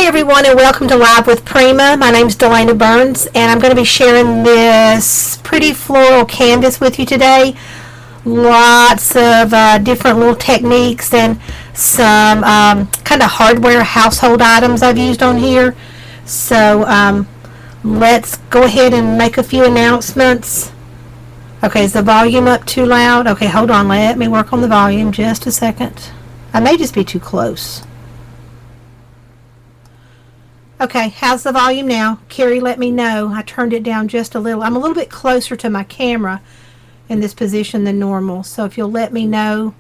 Hi everyone, and welcome to Live with Prima. My name's Delaina Burns, and I'm going to be sharing this pretty floral canvas with you today. Lots of different little techniques and some kind of hardware household items I've used on here. So let's go ahead and make a few announcements. Okay, is the volume up too loud? Okay, hold on, let me work on the volume just a second. I may just be too close. Okay, how's the volume now? Carrie, let me know. I turned it down just a little. I'm a little bit closer to my camera in this position than normal. So if you'll let me know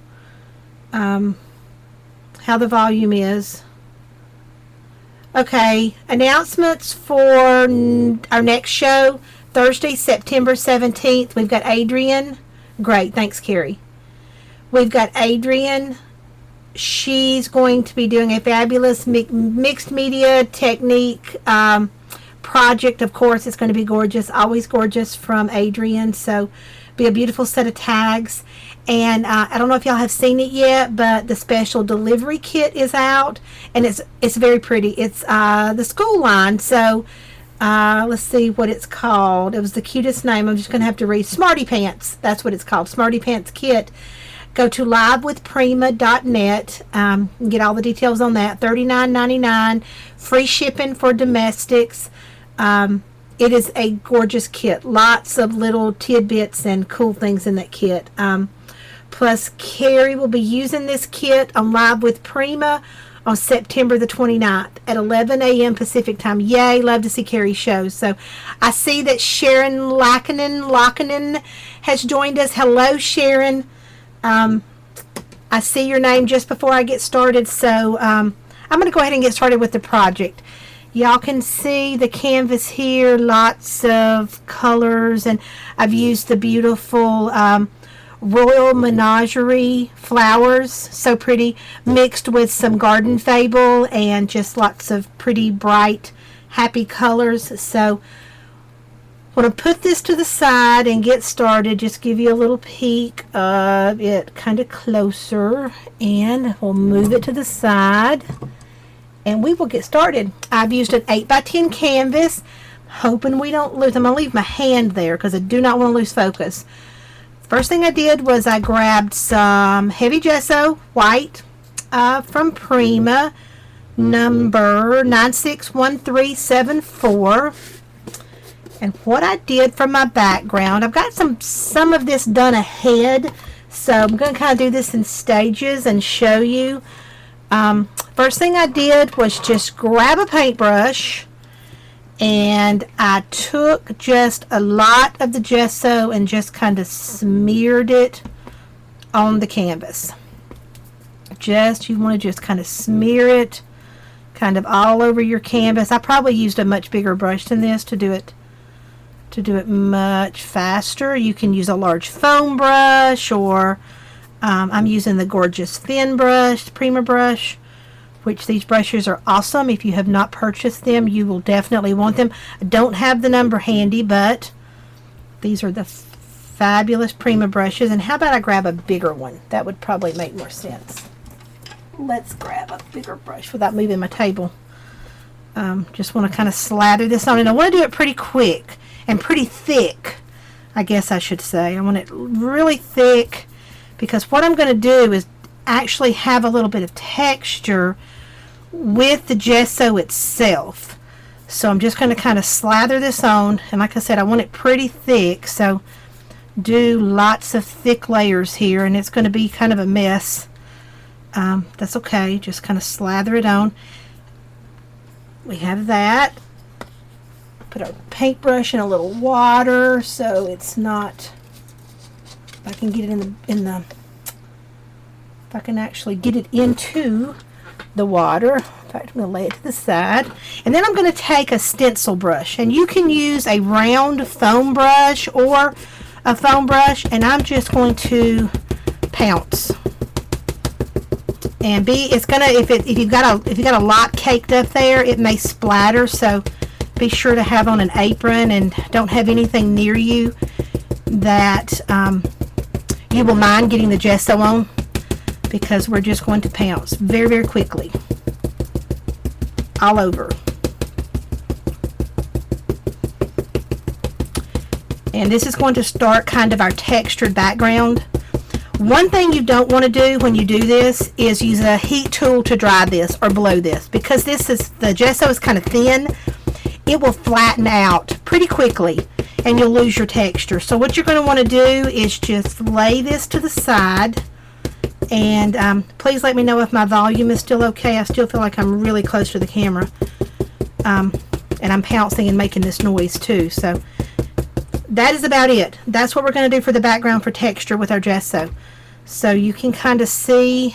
how the volume is. Okay, announcements for our next show. Thursday, September 17th. We've got Adrienne. Great, thanks, Carrie. We've got Adrienne. She's going to be doing a fabulous mixed media technique project. Of course, it's going to be gorgeous, always gorgeous from Adrienne. So, be a beautiful set of tags. And I don't know if y'all have seen it yet, but the special delivery kit is out, and it's very pretty. It's the school line. So, let's see what it's called. It was the cutest name. I'm just going to have to read. Smarty Pants. That's what it's called. Smarty Pants Kit. Go to livewithprima.net. Get all the details on that. $39.99. Free shipping for domestics. It is a gorgeous kit. Lots of little tidbits and cool things in that kit. Plus, Carrie will be using this kit on Live with Prima on September the 29th at 11 a.m. Pacific time. Yay, love to see Carrie's shows. So, I see that Sharon Lackinen has joined us. Hello, Sharon. I see your name just before I get started, so I'm going to go ahead and get started with the project. Y'all can see the canvas here, lots of colors, and I've used the beautiful Royal Menagerie flowers, so pretty, mixed with some garden Fable and just lots of pretty bright, happy colors. So I'm going to put this to the side and get started. Just give you a little peek of it kind of closer, and we'll move it to the side and we will get started. I've used an 8x10 canvas, hoping we don't lose. I'm going to leave my hand there because I do not want to lose focus. First thing I did was I grabbed some heavy gesso, white, from Prima, number 961374. And what I did for my background, I've got some of this done ahead, so I'm going to kind of do this in stages and show you. First thing I did was just grab a paintbrush, and I took just a lot of the gesso and just kind of smeared it on the canvas. You want to just kind of smear it kind of all over your canvas. I probably used a much bigger brush than this to do it much faster. You can use a large foam brush, or I'm using the gorgeous thin brush, Prima brush, which these brushes are awesome. If you have not purchased them, you will definitely want them. I don't have the number handy, but these are the fabulous Prima brushes. And how about I grab a bigger one? That would probably make more sense. Let's grab a bigger brush without moving my table. Just want to kind of slather this on, and I want to do it pretty quick and pretty thick, I guess I should say. I want it really thick because what I'm going to do is actually have a little bit of texture with the gesso itself. So I'm just going to kind of slather this on, and like I said, I want it pretty thick, so do lots of thick layers here, and it's going to be kind of a mess. That's okay, just kind of slather it on. We have that. Put our paintbrush in a little water so it's not, if I can get it if I can actually get it into the water. In fact, I'm going to lay it to the side. And then I'm going to take a stencil brush, and you can use a round foam brush or a foam brush, and I'm just going to pounce. And it's gonna, if you've got a lot caked up there, it may splatter, so be sure to have on an apron and don't have anything near you that you will mind getting the gesso on, because we're just going to pounce very, very quickly. all over. And this is going to start kind of our textured background. One thing you don't want to do when you do this is use a heat tool to dry this or blow this, because the gesso is kind of thin. It will flatten out pretty quickly and you'll lose your texture. So what you're going to want to do is just lay this to the side, and please let me know if my volume is still okay. I still feel like I'm really close to the camera, and I'm pouncing and making this noise too. So that is about it. That's what we're going to do for the background for texture with our gesso. So you can kind of see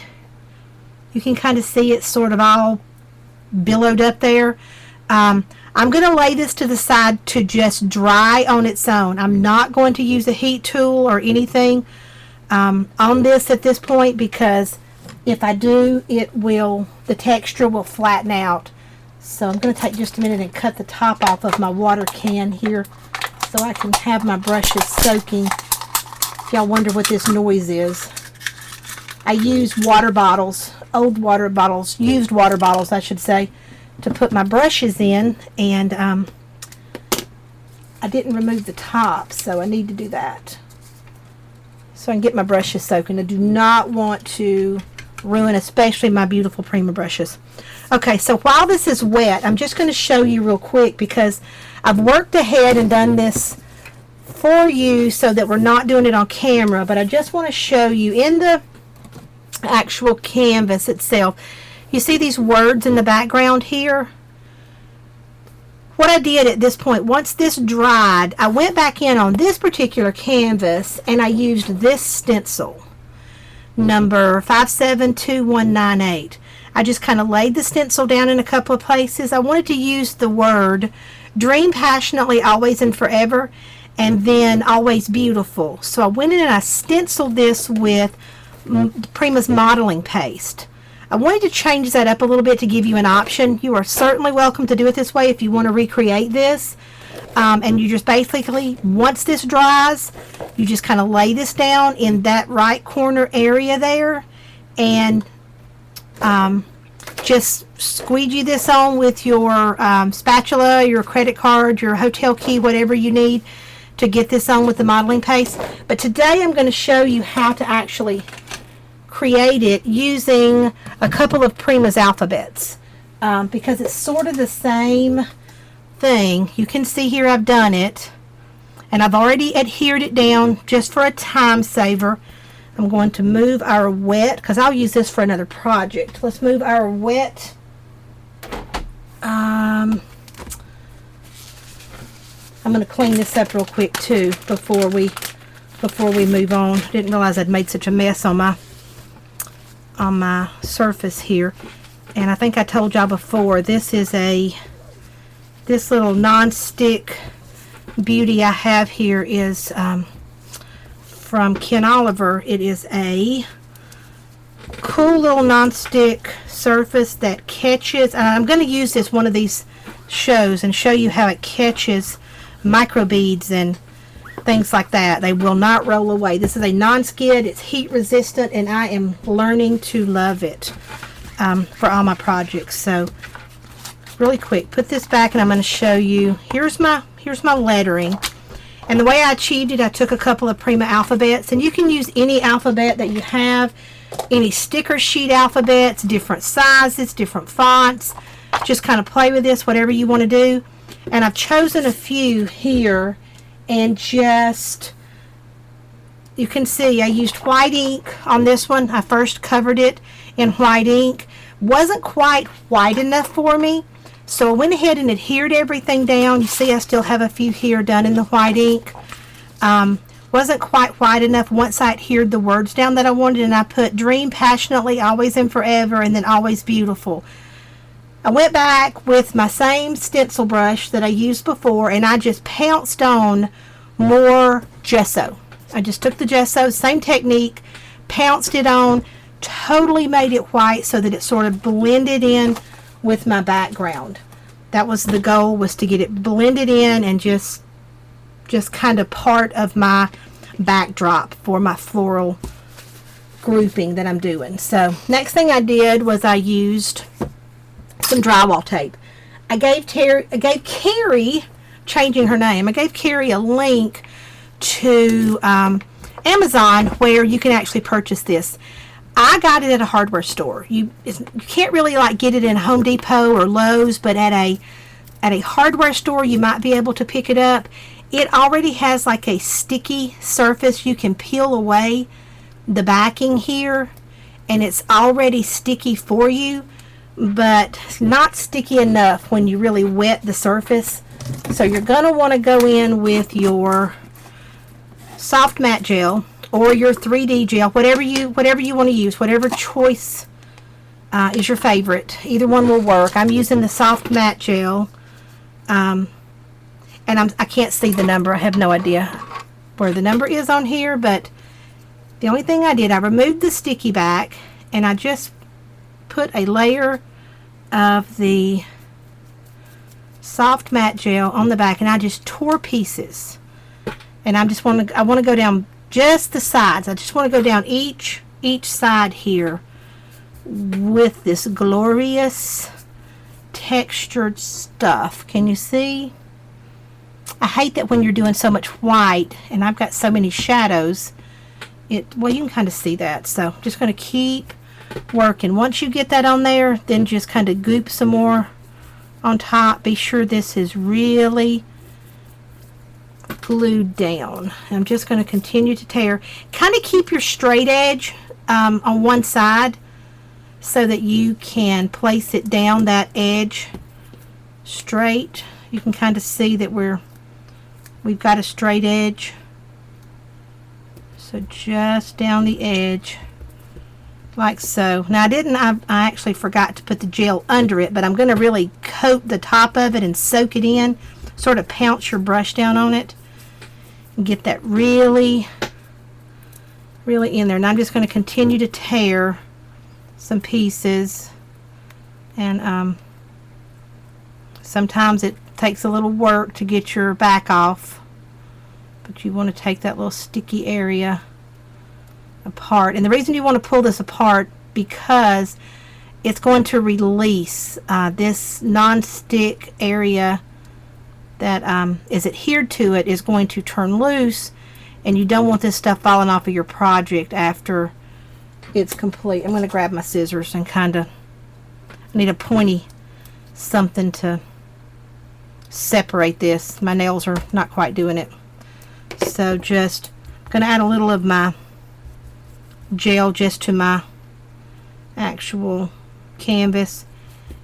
it sort of all billowed up there. I'm going to lay this to the side to just dry on its own. I'm not going to use a heat tool or anything on this at this point, because if I do, the texture will flatten out. So I'm going to take just a minute and cut the top off of my water can here, so I can have my brushes soaking. If y'all wonder what this noise is, I use water bottles, used water bottles I should say, to put my brushes in, and I didn't remove the top, so I need to do that so I can get my brushes soaking. I do not want to ruin especially my beautiful Prima brushes. Okay, so while this is wet, I'm just going to show you real quick, because I've worked ahead and done this for you so that we're not doing it on camera, but I just want to show you in the actual canvas itself. You see these words in the background here? What I did at this point, once this dried, I went back in on this particular canvas and I used this stencil, number 572198. I just kind of laid the stencil down in a couple of places. I wanted to use the word dream passionately, always and forever, and then always beautiful. So I went in and I stenciled this with Prima's modeling paste. I wanted to change that up a little bit to give you an option. You are certainly welcome to do it this way if you want to recreate this. And you just basically, once this dries, you just kind of lay this down in that right corner area there, and just squeegee this on with your spatula, your credit card, your hotel key, whatever you need to get this on with the modeling paste. But today I'm going to show you how to actually create it using a couple of Prima's Alphabets, because it's sort of the same thing. You can see here I've done it, and I've already adhered it down just for a time saver. I'm going to move our wet, because I'll use this for another project. Let's move our wet. I'm going to clean this up real quick too before we move on. Didn't realize I'd made such a mess on my surface here. And I think I told y'all before, this little non-stick beauty I have here is from Ken Oliver. It is a cool little non-stick surface that catches, and I'm going to use this one of these shows and show you how it catches microbeads and things like that. They will not roll away. This is a non-skid, it's heat resistant, and I am learning to love it for all my projects. So really quick, put this back and I'm going to show you. Here's my lettering, and the way I achieved it, I took a couple of Prima Alphabets, and you can use any alphabet that you have, any sticker sheet alphabets, different sizes, different fonts. Just kind of play with this, whatever you want to do. And I've chosen a few here, and just, you can see I used white ink on this one. I first covered it in white ink. Wasn't quite white enough for me, so I went ahead and adhered everything down. You see I still have a few here done in the white ink. Wasn't quite white enough once I adhered the words down that I wanted, and I put dream passionately, always and forever, and then always beautiful. I went back with my same stencil brush that I used before, and I just pounced on more gesso. I just took the gesso, same technique, pounced it on, totally made it white so that it sort of blended in with my background. That was the goal, was to get it blended in and just kind of part of my backdrop for my floral grouping that I'm doing. So next thing I did was I used some drywall tape. I gave Carrie, changing her name, I gave Carrie a link to Amazon where you can actually purchase this. I got it at a hardware store. You can't really like get it in Home Depot or Lowe's, but at a hardware store you might be able to pick it up. It already has like a sticky surface. You can peel away the backing here and it's already sticky for you, but it's not sticky enough when you really wet the surface. So you're going to want to go in with your soft matte gel or your 3D gel, whatever you want to use, whatever choice is your favorite. Either one will work. I'm using the soft matte gel, and I can't see the number. I have no idea where the number is on here, but the only thing I did, I removed the sticky back and I just put a layer of the soft matte gel on the back, and I just tore pieces. And I want to go down just the sides. I just want to go down each side here with this glorious textured stuff. Can you see? I hate that when you're doing so much white and I've got so many shadows. Well, you can kind of see that. So I'm just going to keep working. Once you get that on there, then just kind of goop some more on top. Be sure this is really glued down. I'm just going to continue to tear. Kind of keep your straight edge on one side so that you can place it down that edge straight. You can kind of see that we've got a straight edge. So just down the edge like so. Now I actually forgot to put the gel under it, but I'm going to really coat the top of it and soak it in, sort of pounce your brush down on it and get that really in there. And I'm just going to continue to tear some pieces, and sometimes it takes a little work to get your back off, but you want to take that little sticky area apart. And the reason you want to pull this apart, because it's going to release this non-stick area that is adhered to it is going to turn loose, and you don't want this stuff falling off of your project after it's complete. I'm going to grab my scissors and kind of, I need a pointy something to separate this. My nails are not quite doing it. So just going to add a little of my gel just to my actual canvas,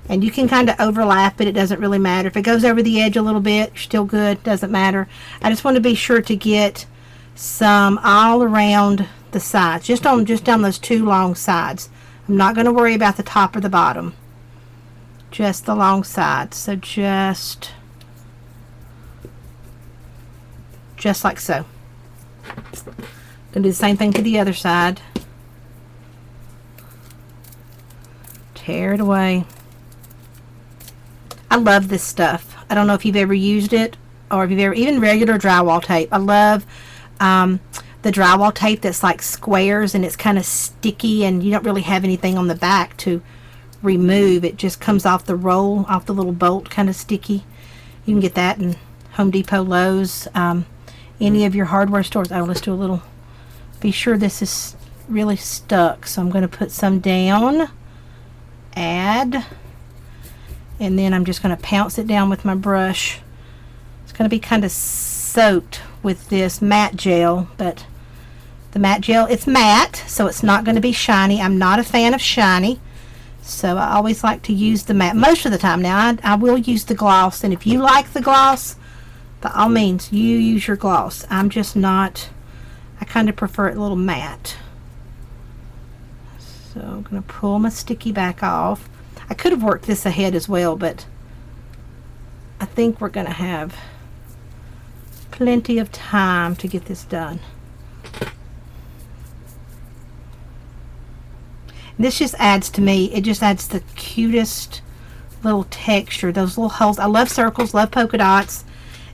and you can kind of overlap it. It doesn't really matter if it goes over the edge a little bit. You're still good, doesn't matter. I just want to be sure to get some all around the sides, just down those two long sides. I'm not going to worry about the top or the bottom, just the long sides. So just like so. Gonna do the same thing to the other side. Tear it away. I love this stuff. I don't know if you've ever used it, or if you've ever, even regular drywall tape. I love the drywall tape that's like squares and it's kind of sticky and you don't really have anything on the back to remove. It just comes off the roll, off the little bolt, kind of sticky. You can get that in Home Depot, Lowe's, any of your hardware stores. Oh, let's do a little, be sure this is really stuck. So I'm going to put some down, add, and then I'm just going to pounce it down with my brush. It's going to be kind of soaked with this matte gel, but the matte gel, it's matte, so it's not going to be shiny. I'm not a fan of shiny, so I always like to use the matte most of the time. Now I will use the gloss, and if you like the gloss, by all means you use your gloss. I'm just not, I kind of prefer it a little matte. So I'm going to pull my sticky back off. I could have worked this ahead as well, but I think we're going to have plenty of time to get this done. And this just adds, to me, it just adds the cutest little texture. Those little holes. I love circles, love polka dots,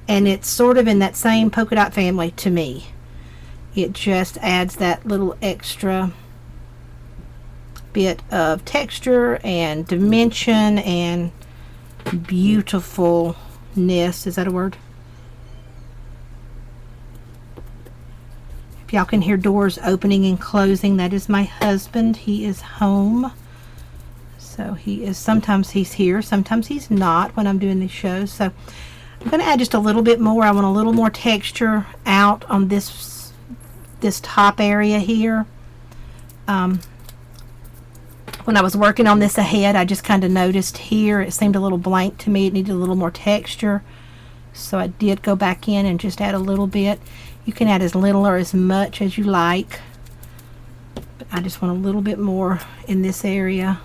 and it's sort of in that same polka dot family to me. It just adds that little extra bit of texture and dimension and beautifulness. Is that a word? If y'all can hear doors opening and closing, that is my husband. He is home. So he is, sometimes he's here, sometimes he's not when I'm doing these shows. So I'm going to add just a little bit more. I want a little more texture out on this top area here. When I was working on this ahead, I just kind of noticed here it seemed a little blank to me. It needed a little more texture. So I did go back in and just add a little bit. You can add as little or as much as you like. But I just want a little bit more in this area.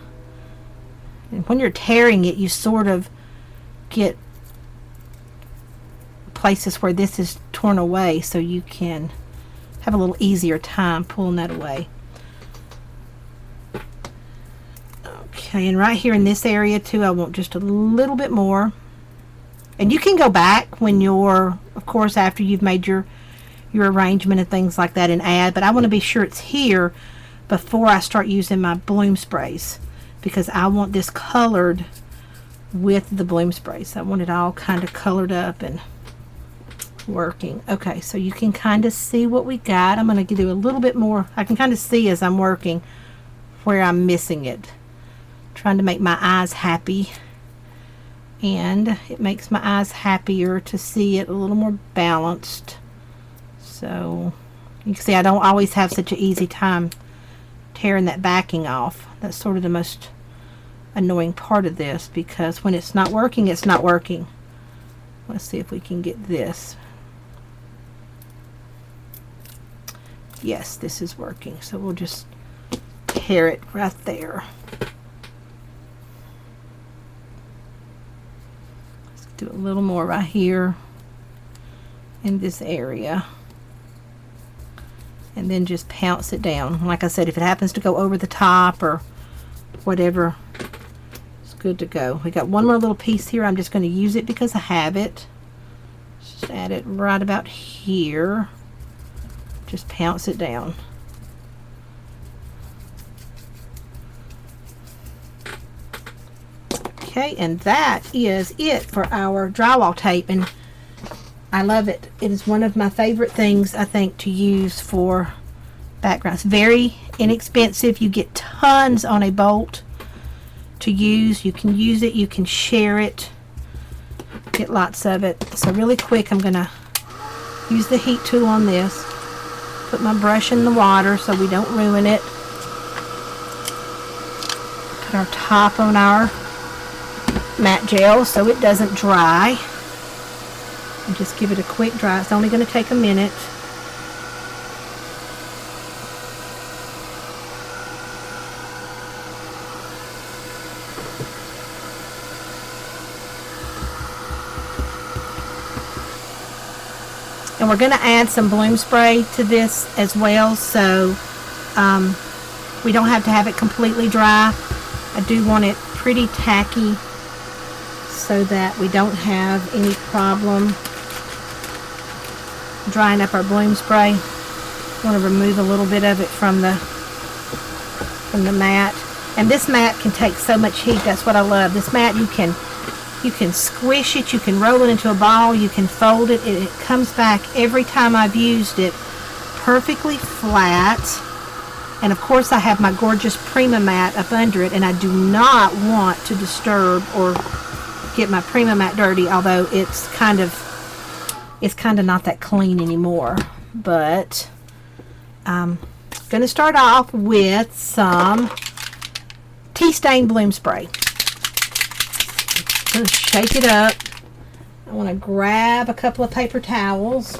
And when you're tearing it, you sort of get places where this is torn away, so you can have a little easier time pulling that away. Okay, and right here in this area too, I want just a little bit more. And you can go back when you're, of course, after you've made your arrangement and things like that and add, but I want to be sure it's here before I start using my bloom sprays, because I want this colored with the bloom sprays. I want it all kind of colored up and working. Okay, so you can kind of see what we got. I'm going to do a little bit more. I can kind of see as I'm working where I'm missing it. Trying to make my eyes happy. And it makes my eyes happier to see it a little more balanced. So you can see I don't always have such an easy time tearing that backing off. That's sort of the most annoying part of this, because when it's not working, it's not working. Let's see if we can get this. Yes, this is working. So we'll just tear it right there. Let's do a little more right here in this area. And then just pounce it down. Like I said, if it happens to go over the top or whatever, it's good to go. We got one more little piece here. I'm just going to use it because I have it. Just add it right about here. Just pounce it down. Okay, and that is it for our drywall tape, and I love it. It is one of my favorite things, I think, to use for backgrounds. Very inexpensive. You get tons on a bolt to use. You can use it, you can share it, get lots of it. So really quick, I'm gonna use the heat tool on this, put my brush in the water so we don't ruin it, put our top on our matte gel so it doesn't dry, and just give it a quick dry. It's only going to take a minute. And we're going to add some bloom spray to this as well, so we don't have to have it completely dry. I do want it pretty tacky so that we don't have any problem drying up our bloom spray. I want to remove a little bit of it from the mat. And this mat can take so much heat. That's what I love. This mat, you can squish it, you can roll it into a ball, you can fold it. It comes back every time I've used it perfectly flat. And of course I have my gorgeous Prima mat up under it, and I do not want to disturb or get my Prima mat dirty, although it's kind of not that clean anymore. But I'm going to start off with some tea stain bloom spray. I'm going to shake it up. I want to grab a couple of paper towels,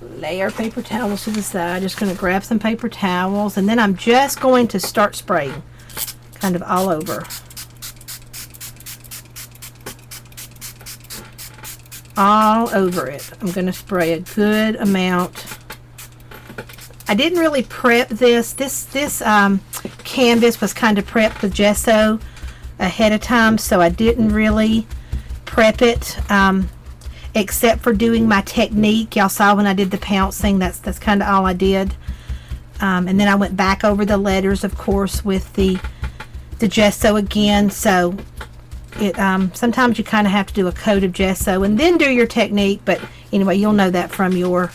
lay our paper towels to the side. Just going to grab some paper towels, and then I'm just going to start spraying kind of all over. All over it. I'm going to spray a good amount. I didn't really prep this. This canvas was kind of prepped with gesso ahead of time, so I didn't really prep it, except for doing my technique. Y'all saw when I did the pouncing. That's kind of all I did. And then I went back over the letters, of course, with the gesso again. So it sometimes you kind of have to do a coat of gesso and then do your technique. But anyway, you'll know that from your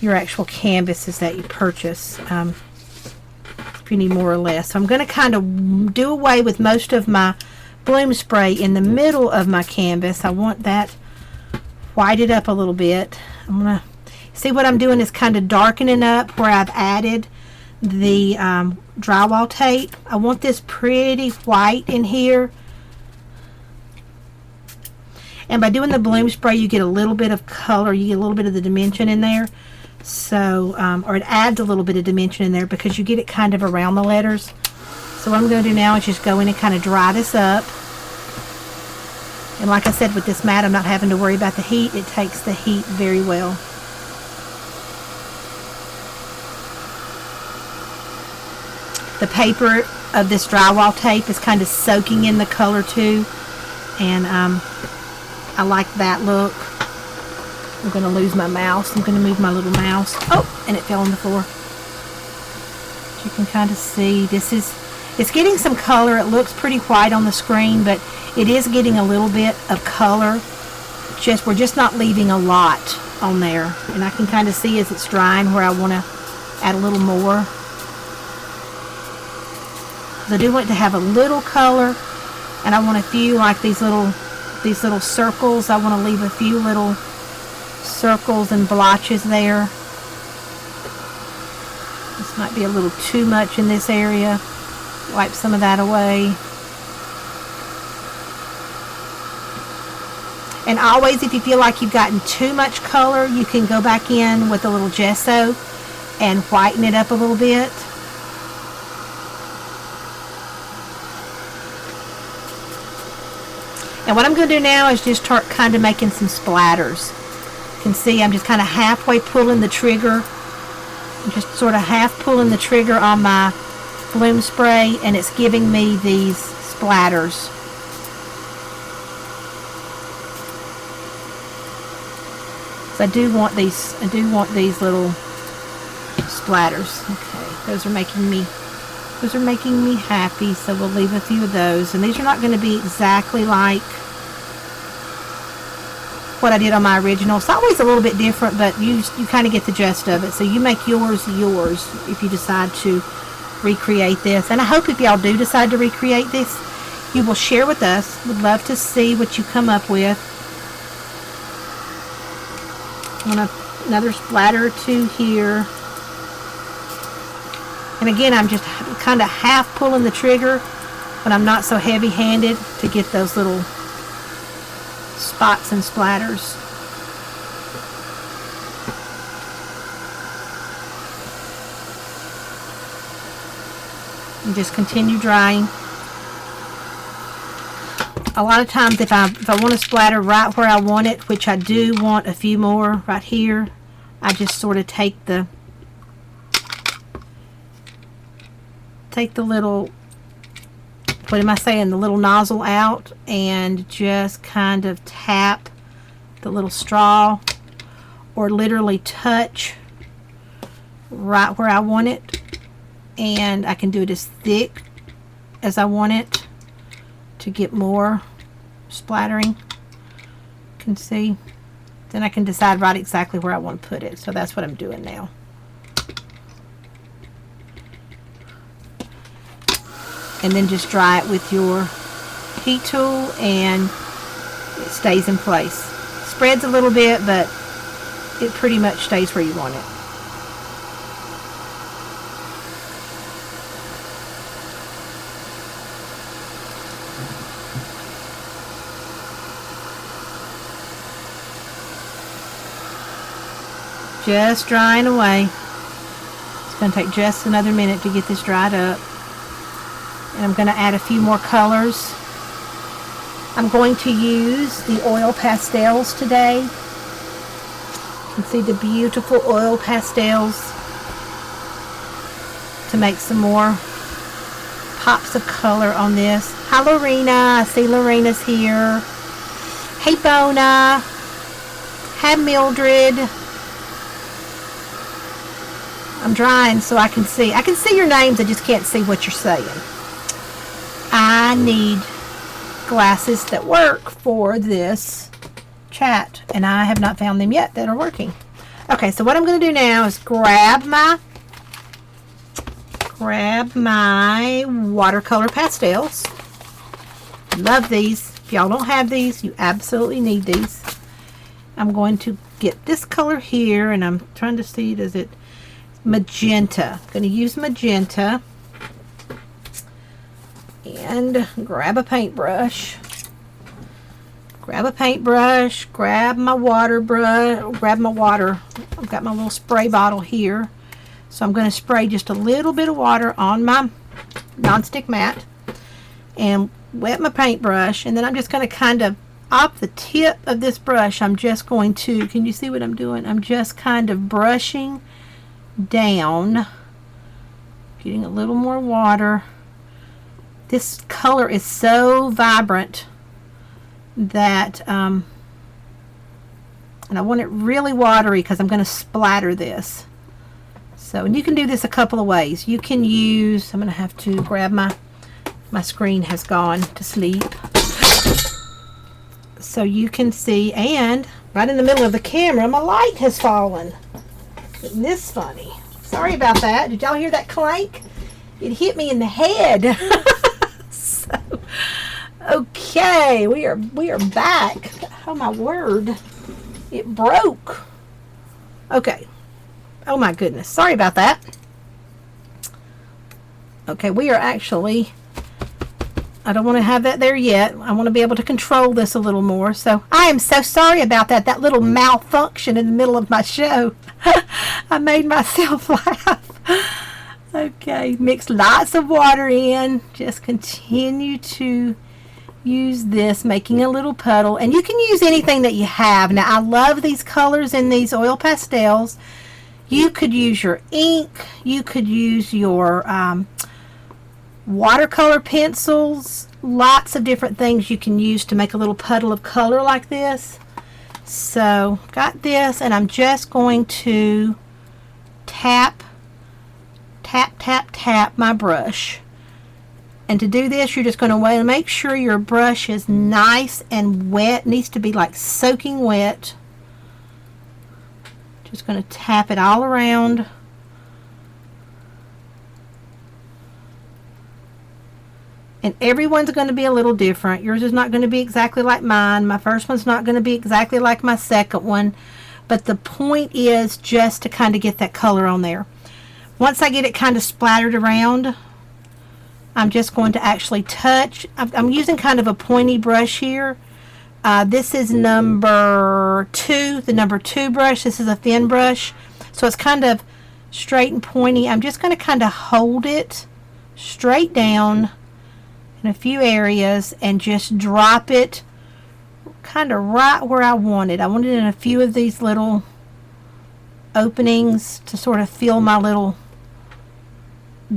actual canvases that you purchase. If you need more or less. So I'm going to kind of do away with most of my bloom spray in the middle of my canvas. I want that whited up a little bit. I'm going to see what I'm doing is kind of darkening up where I've added the drywall tape. I want this pretty white in here. And by doing the bloom spray, you get a little bit of color. You get a little bit of the dimension in there. So, or it adds a little bit of dimension in there because you get it kind of around the letters. So what I'm going to do now is just go in and kind of dry this up. And like I said, with this mat, I'm not having to worry about the heat. It takes the heat very well. The paper of this drywall tape is kind of soaking in the color too. And I like that look. I'm going to lose my mouse. I'm going to move my little mouse. Oh, and it fell on the floor. You can kind of see it's getting some color. It looks pretty white on the screen, but it is getting a little bit of color. We're just not leaving a lot on there. And I can kind of see as it's drying where I want to add a little more. I do want it to have a little color, and I want a few like these little circles. I want to leave a few little circles and blotches there. This might be a little too much in this area. Wipe some of that away. And always, if you feel like you've gotten too much color, you can go back in with a little gesso and whiten it up a little bit. And what I'm going to do now is just start kind of making some splatters. You can see I'm just kind of halfway pulling the trigger. I'm just sort of half pulling the trigger on my bloom spray, and it's giving me these splatters. So I do want these little splatters. Okay, those are making me happy, so we'll leave a few of those. And these are not going to be exactly like what I did on my original. It's always a little bit different, but you kind of get the gist of it. So you make yours if you decide to recreate this. And I hope if y'all do decide to recreate this, you will share with us. We'd love to see what you come up with. Another splatter or two here. And again, I'm just kind of half pulling the trigger when I'm not so heavy-handed to get those little spots and splatters. And just continue drying. A lot of times if I want to splatter right where I want it, which I do want a few more right here, I just sort of take the little, what am I saying, the little nozzle out and just kind of tap the little straw, or literally touch right where I want it, and I can do it as thick as I want it to get more splattering. You can see, then I can decide right exactly where I want to put it. So that's what I'm doing now. And then just dry it with your heat tool and it stays in place. Spreads a little bit, but it pretty much stays where you want it. Just drying away. It's going to take just another minute to get this dried up. And I'm going to add a few more colors. I'm going to use the oil pastels today. You can see the beautiful oil pastels to make some more pops of color on this. Hi Lorena, I see Lorena's here. Hey Bona. Hi Mildred. I'm trying so I can see. I can see your names, I just can't see what you're saying. I need glasses that work for this chat, and I have not found them yet that are working. Okay, so what I'm going to do now is grab my watercolor pastels. Love these. If y'all don't have these, you absolutely need these. I'm going to get this color here, and I'm trying to see, does it, magenta. I'm going to use magenta, and grab a paintbrush. Grab my water brush, grab my water. I've got my little spray bottle here. So I'm going to spray just a little bit of water on my nonstick mat and wet my paintbrush, and then I'm just going to kind of, off the tip of this brush, I'm just going to, can you see what I'm doing? I'm just kind of brushing down, getting a little more water. This color is so vibrant that, and I want it really watery because I'm going to splatter this. So, and you can do this a couple of ways. You can use, I'm going to have to grab my screen has gone to sleep. So you can see, and right in the middle of the camera, my light has fallen. Isn't this funny? Sorry about that. Did y'all hear that clank? It hit me in the head. So, okay, we are back. Oh my word. It broke. Okay. Oh my goodness. Sorry about that. Okay, we are actually, I don't want to have that there yet. I want to be able to control this a little more. So I am so sorry about that. That little malfunction in the middle of my show. I made myself laugh. Okay, mix lots of water in. Just continue to use this, making a little puddle. And you can use anything that you have. Now, I love these colors in these oil pastels. You could use your ink. You could use your watercolor pencils. Lots of different things you can use to make a little puddle of color like this. So, got this, and I'm just going to tap my brush. And to do this, you're just going to make sure your brush is nice and wet. It needs to be like soaking wet. Just going to tap it all around. And everyone's going to be a little different. Yours is not going to be exactly like mine. My first one's not going to be exactly like my second one. But the point is just to kind of get that color on there. Once I get it kind of splattered around, I'm just going to actually touch. I'm using kind of a pointy brush here. This is number 2, the number 2 brush. This is a thin brush. So it's kind of straight and pointy. I'm just going to kind of hold it straight down in a few areas and just drop it kind of right where I want it. I want it in a few of these little openings to sort of fill my little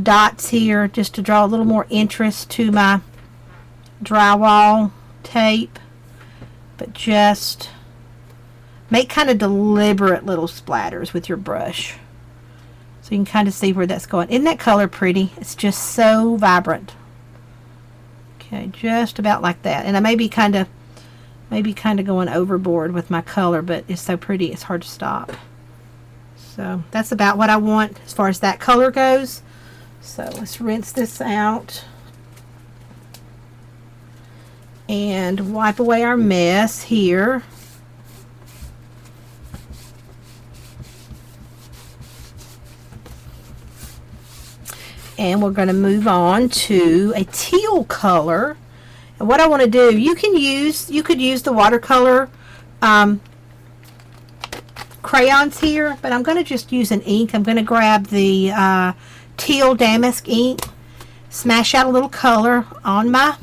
dots here, just to draw a little more interest to my drywall tape. But just make kind of deliberate little splatters with your brush. So you can kind of see where that's going. Isn't that color pretty? It's just so vibrant. Okay, just about like that. And I may be kind of going overboard with my color, but it's so pretty it's hard to stop. So that's about what I want as far as that color goes. So let's rinse this out and wipe away our mess here. And we're going to move on to a teal color. And what I want to do, you could use the watercolor crayons here, but I'm going to just use an ink. I'm going to grab the teal damask ink, smash out a little color on my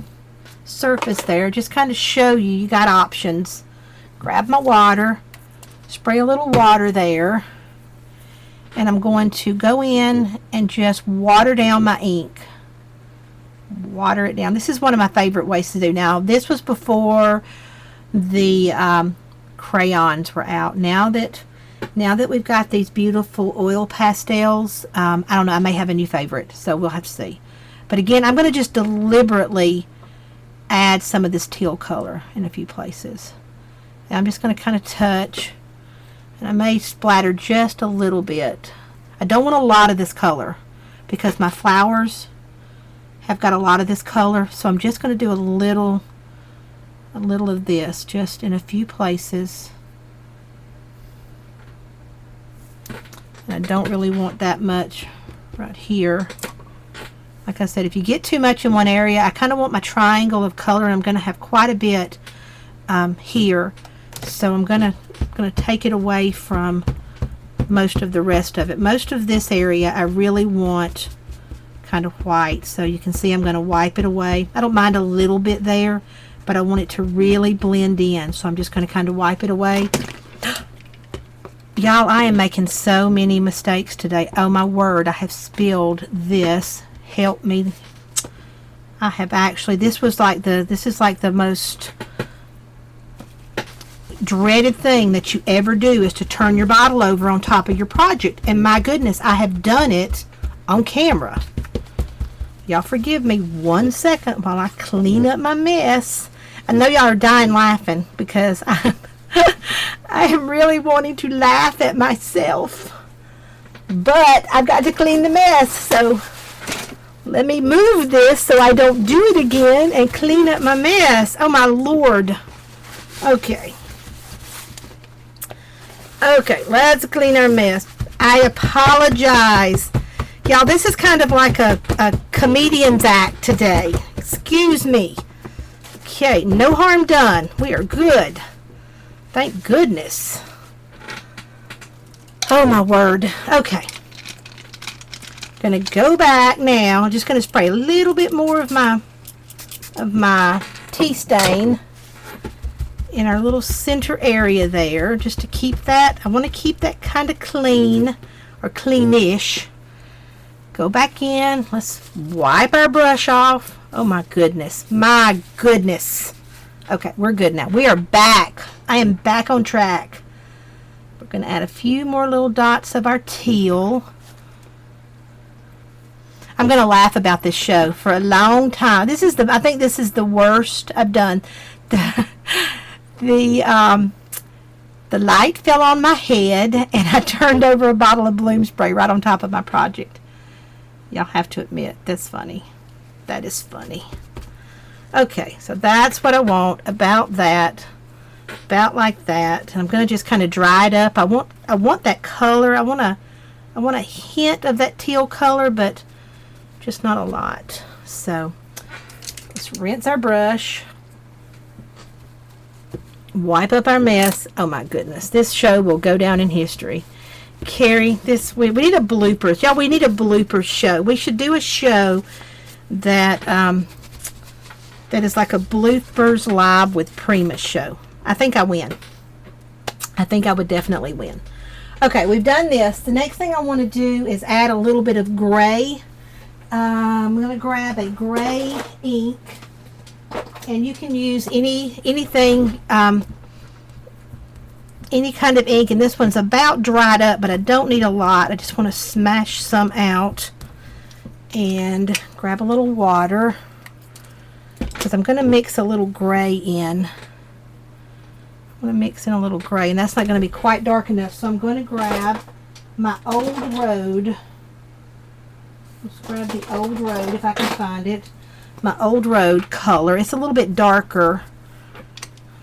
surface there, just kind of show you got options. Grab my water, spray a little water there, and I'm going to go in and just water down my ink. Water it down. This is one of my favorite ways to do. Now, this was before the crayons were out. Now that Now that we've got these beautiful oil pastels, I don't know, I may have a new favorite, so we'll have to see. But again, I'm going to just deliberately add some of this teal color in a few places. And I'm just going to kind of touch, and I may splatter just a little bit. I don't want a lot of this color because my flowers have got a lot of this color, so I'm just going to do a little of this just in a few places. And I don't really want that much right here. Like I said, if you get too much in one area, I kind of want my triangle of color. I'm going to have quite a bit here, so I'm going to take it away from most of the rest of it. Most of this area I really want kind of white, so you can see I'm going to wipe it away. I don't mind a little bit there, but I want it to really blend in, so I'm just going to kind of wipe it away. Y'all, I am making so many mistakes today. Oh my word, I have spilled this. Help me. I have actually, this is like the most dreaded thing that you ever do, is to turn your bottle over on top of your project. And my goodness, I have done it on camera. Y'all forgive me 1 second while I clean up my mess. I know y'all are dying laughing because I am really wanting to laugh at myself. But I've got to clean the mess, so let me move this so I don't do it again and clean up my mess. Oh my Lord. Okay. Okay, let's clean our mess. I apologize. Y'all, this is kind of like a comedian's act today. Excuse me. Okay, no harm done. We are good. Thank goodness. Oh my word. Okay. Gonna go back now. I'm just gonna spray a little bit more of my tea stain in our little center area there, just to keep that. I want to keep that kind of clean, or cleanish. Go back in. Let's wipe our brush off. Oh my goodness. My goodness. Okay, we're good now. We are back. I am back on track. We're going to add a few more little dots of our teal. I'm going to laugh about this show for a long time. I think this is the worst I've done. The light fell on my head and I turned over a bottle of bloom spray right on top of my project. Y'all have to admit, that's funny. That is funny. Okay, so that's what I want about that. About like that. And I'm going to just kind of dry it up. I want that color. I want a hint of that teal color, but just not a lot. So let's rinse our brush. Wipe up our mess. Oh my goodness, this show will go down in history. Carrie, we need a bloopers. Y'all, we need a bloopers show. We should do a show that that is like a bloopers live with Prima show. I think I win. I think I would definitely win. Okay, we've done this. The next thing I want to do is add a little bit of gray. I'm going to grab a gray ink, and you can use anything, any kind of ink, and this one's about dried up, but I don't need a lot. I just want to smash some out and grab a little water, because I'm going to mix a little gray in. I'm going to mix in a little gray, and that's not going to be quite dark enough, so I'm going to grab my Old Road. Let's grab the Old Road if I can find it. My Old Road color. It's a little bit darker,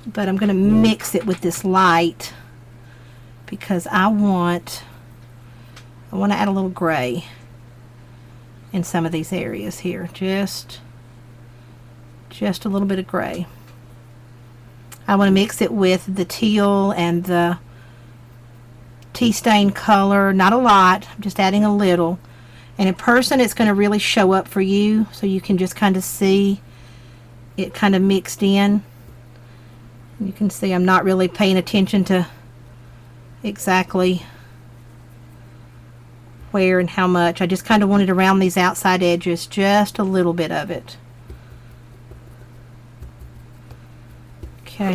but I'm going to mix it with this light because I want to add a little gray in some of these areas here. Just a little bit of gray. I want to mix it with the teal and the tea stain color. Not a lot. I'm just adding a little. And in person, it's going to really show up for you, so you can just kind of see it kind of mixed in. You can see I'm not really paying attention to exactly where and how much. I just kind of wanted around these outside edges, just a little bit of it. Okay.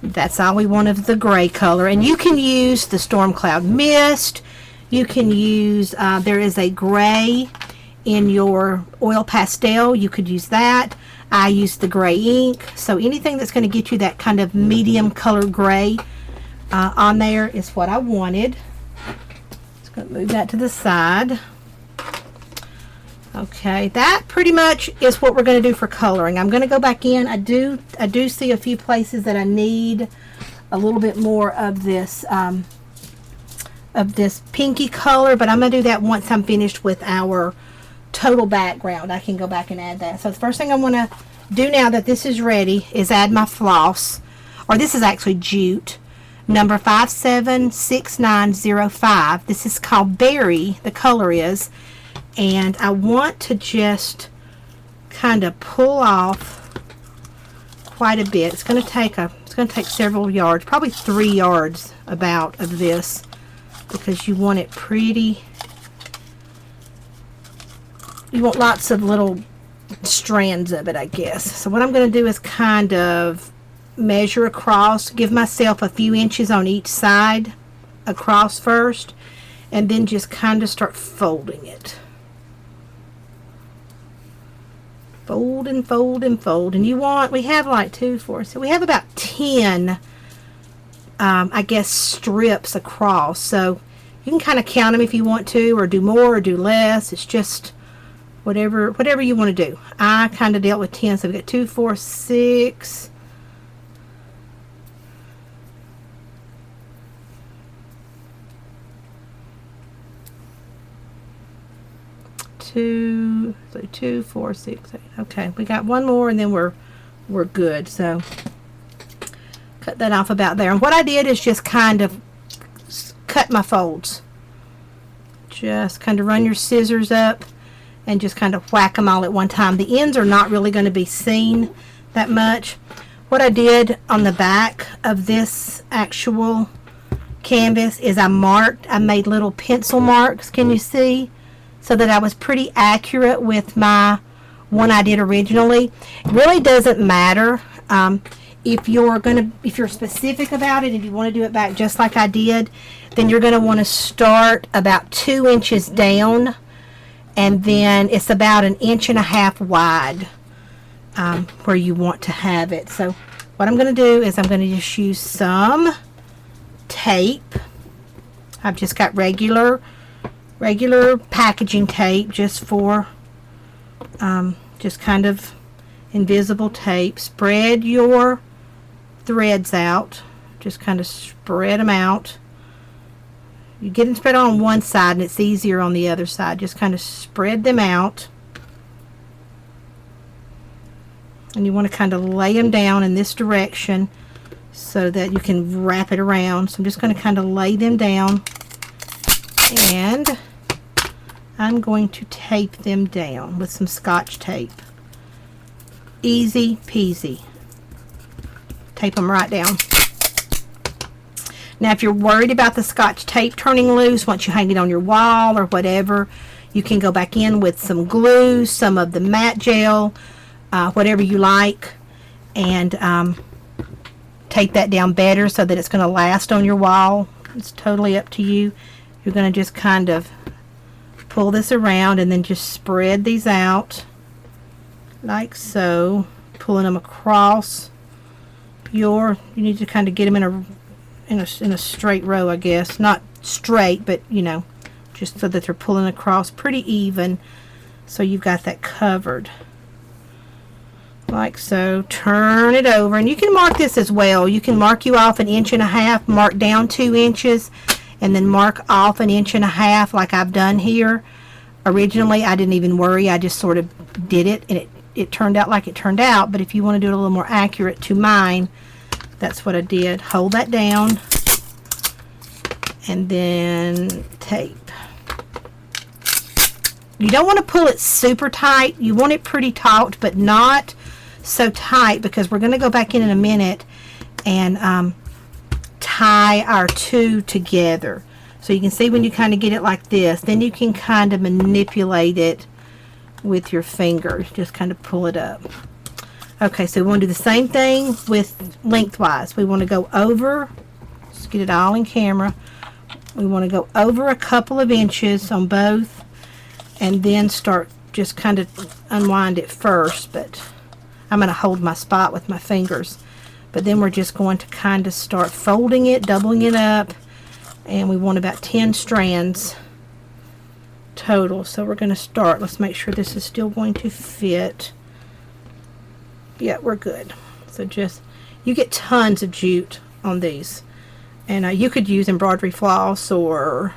That's all we want of the gray color. And you can use the Storm Cloud Mist. You can use, there is a gray in your Oil Pastel. You could use that. I use the gray ink. So anything that's going to get you that kind of medium color gray on there is what I wanted. Just going to move that to the side. Okay, that pretty much is what we're going to do for coloring. I'm going to go back in. I do see a few places that I need a little bit more of this pinky color, but I'm going to do that once I'm finished with our total background. I can go back and add that. So the first thing I want to do now that this is ready is add my floss, or this is actually jute, number 576905. This is called Berry, the color is. And I want to just kind of pull off quite a bit. It's going to take several yards, probably 3 yards about of this, because you want it pretty. You want lots of little strands of it, I guess. So what I'm going to do is kind of measure across, give myself a few inches on each side across first, and then just kind of start folding it. Fold and fold and fold. And we have like 2, 4, so we have about 10 I guess strips across. So you can kind of count them if you want to, or do more or do less. It's just whatever you want to do. I kind of dealt with 10, so we've got 2, 4, 6, 2, 4, 6, 8. Okay, we got one more and then we're good. So cut that off about there. And what I did is just kind of cut my folds. Just kind of run your scissors up and just kind of whack them all at one time. The ends are not really going to be seen that much. What I did on the back of this actual canvas is I made little pencil marks. Can you see? So that I was pretty accurate with my one I did originally. It really doesn't matter if you're specific about it. If you want to do it back just like I did, then you're going to want to start about 2 inches down, and then it's about 1.5 inches wide where you want to have it. So what I'm going to do is I'm going to just use some tape. I've just got regular packaging tape, just for just kind of invisible tape. Spread your threads out, just kind of spread them out. You get them spread on one side and it's easier on the other side. Just kind of spread them out, and you want to kind of lay them down in this direction so that you can wrap it around. So I'm just going to kind of lay them down, and I'm going to tape them down with some Scotch tape. Easy peasy. Tape them right down. Now if you're worried about the Scotch tape turning loose once you hang it on your wall or whatever, you can go back in with some glue, some of the matte gel, whatever you like, and tape that down better so that it's going to last on your wall. It's totally up to you. You're going to just kind of pull this around and then just spread these out like so, pulling them across you need to kind of get them in a straight row, I guess. Not straight, but you know, just so that they're pulling across pretty even, so you've got that covered like so. Turn it over, and you can mark this as well. You can mark you off 1.5 inches, mark down 2 inches, and then mark off 1.5 inches like I've done here. Originally I didn't even worry, I just sort of did it, and it turned out like it turned out. But if you want to do it a little more accurate to mine, that's what I did. Hold that down and then tape. You don't want to pull it super tight. You want it pretty taut, but not so tight, because we're going to go back in a minute and tie our two together. So you can see when you kind of get it like this, then you can kind of manipulate it with your fingers. Just kind of pull it up. Okay, so we want to do the same thing with lengthwise. We want to go over, let's get it all in camera. We want to go over a couple of inches on both, and then start just kind of unwind it first, but I'm going to hold my spot with my fingers. But then we're just going to kind of start folding it, doubling it up, and we want about 10 strands total. So we're going to start. Let's make sure this is still going to fit. Yeah, we're good. So just, you get tons of jute on these, and you could use embroidery floss, or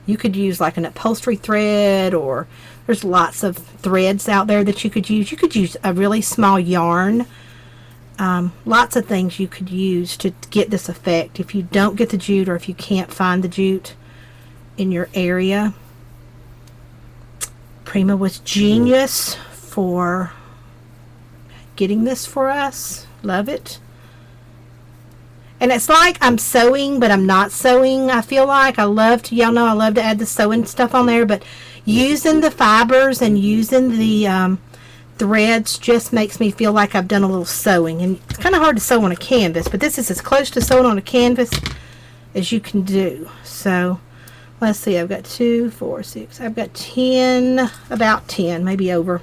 you could use like an upholstery thread, or there's lots of threads out there that you could use. You could use a really small yarn. Lots of things you could use to get this effect. If you don't get the jute, or if you can't find the jute in your area, Prima was genius for getting this for us. Love it. And it's like I'm sewing, but I'm not sewing. I feel like y'all know I love to add the sewing stuff on there, but using the fibers and using the threads just makes me feel like I've done a little sewing. And it's kind of hard to sew on a canvas, but this is as close to sewing on a canvas as you can do. So let's see, I've got 2, 4, 6, I've got 10, about 10, maybe over.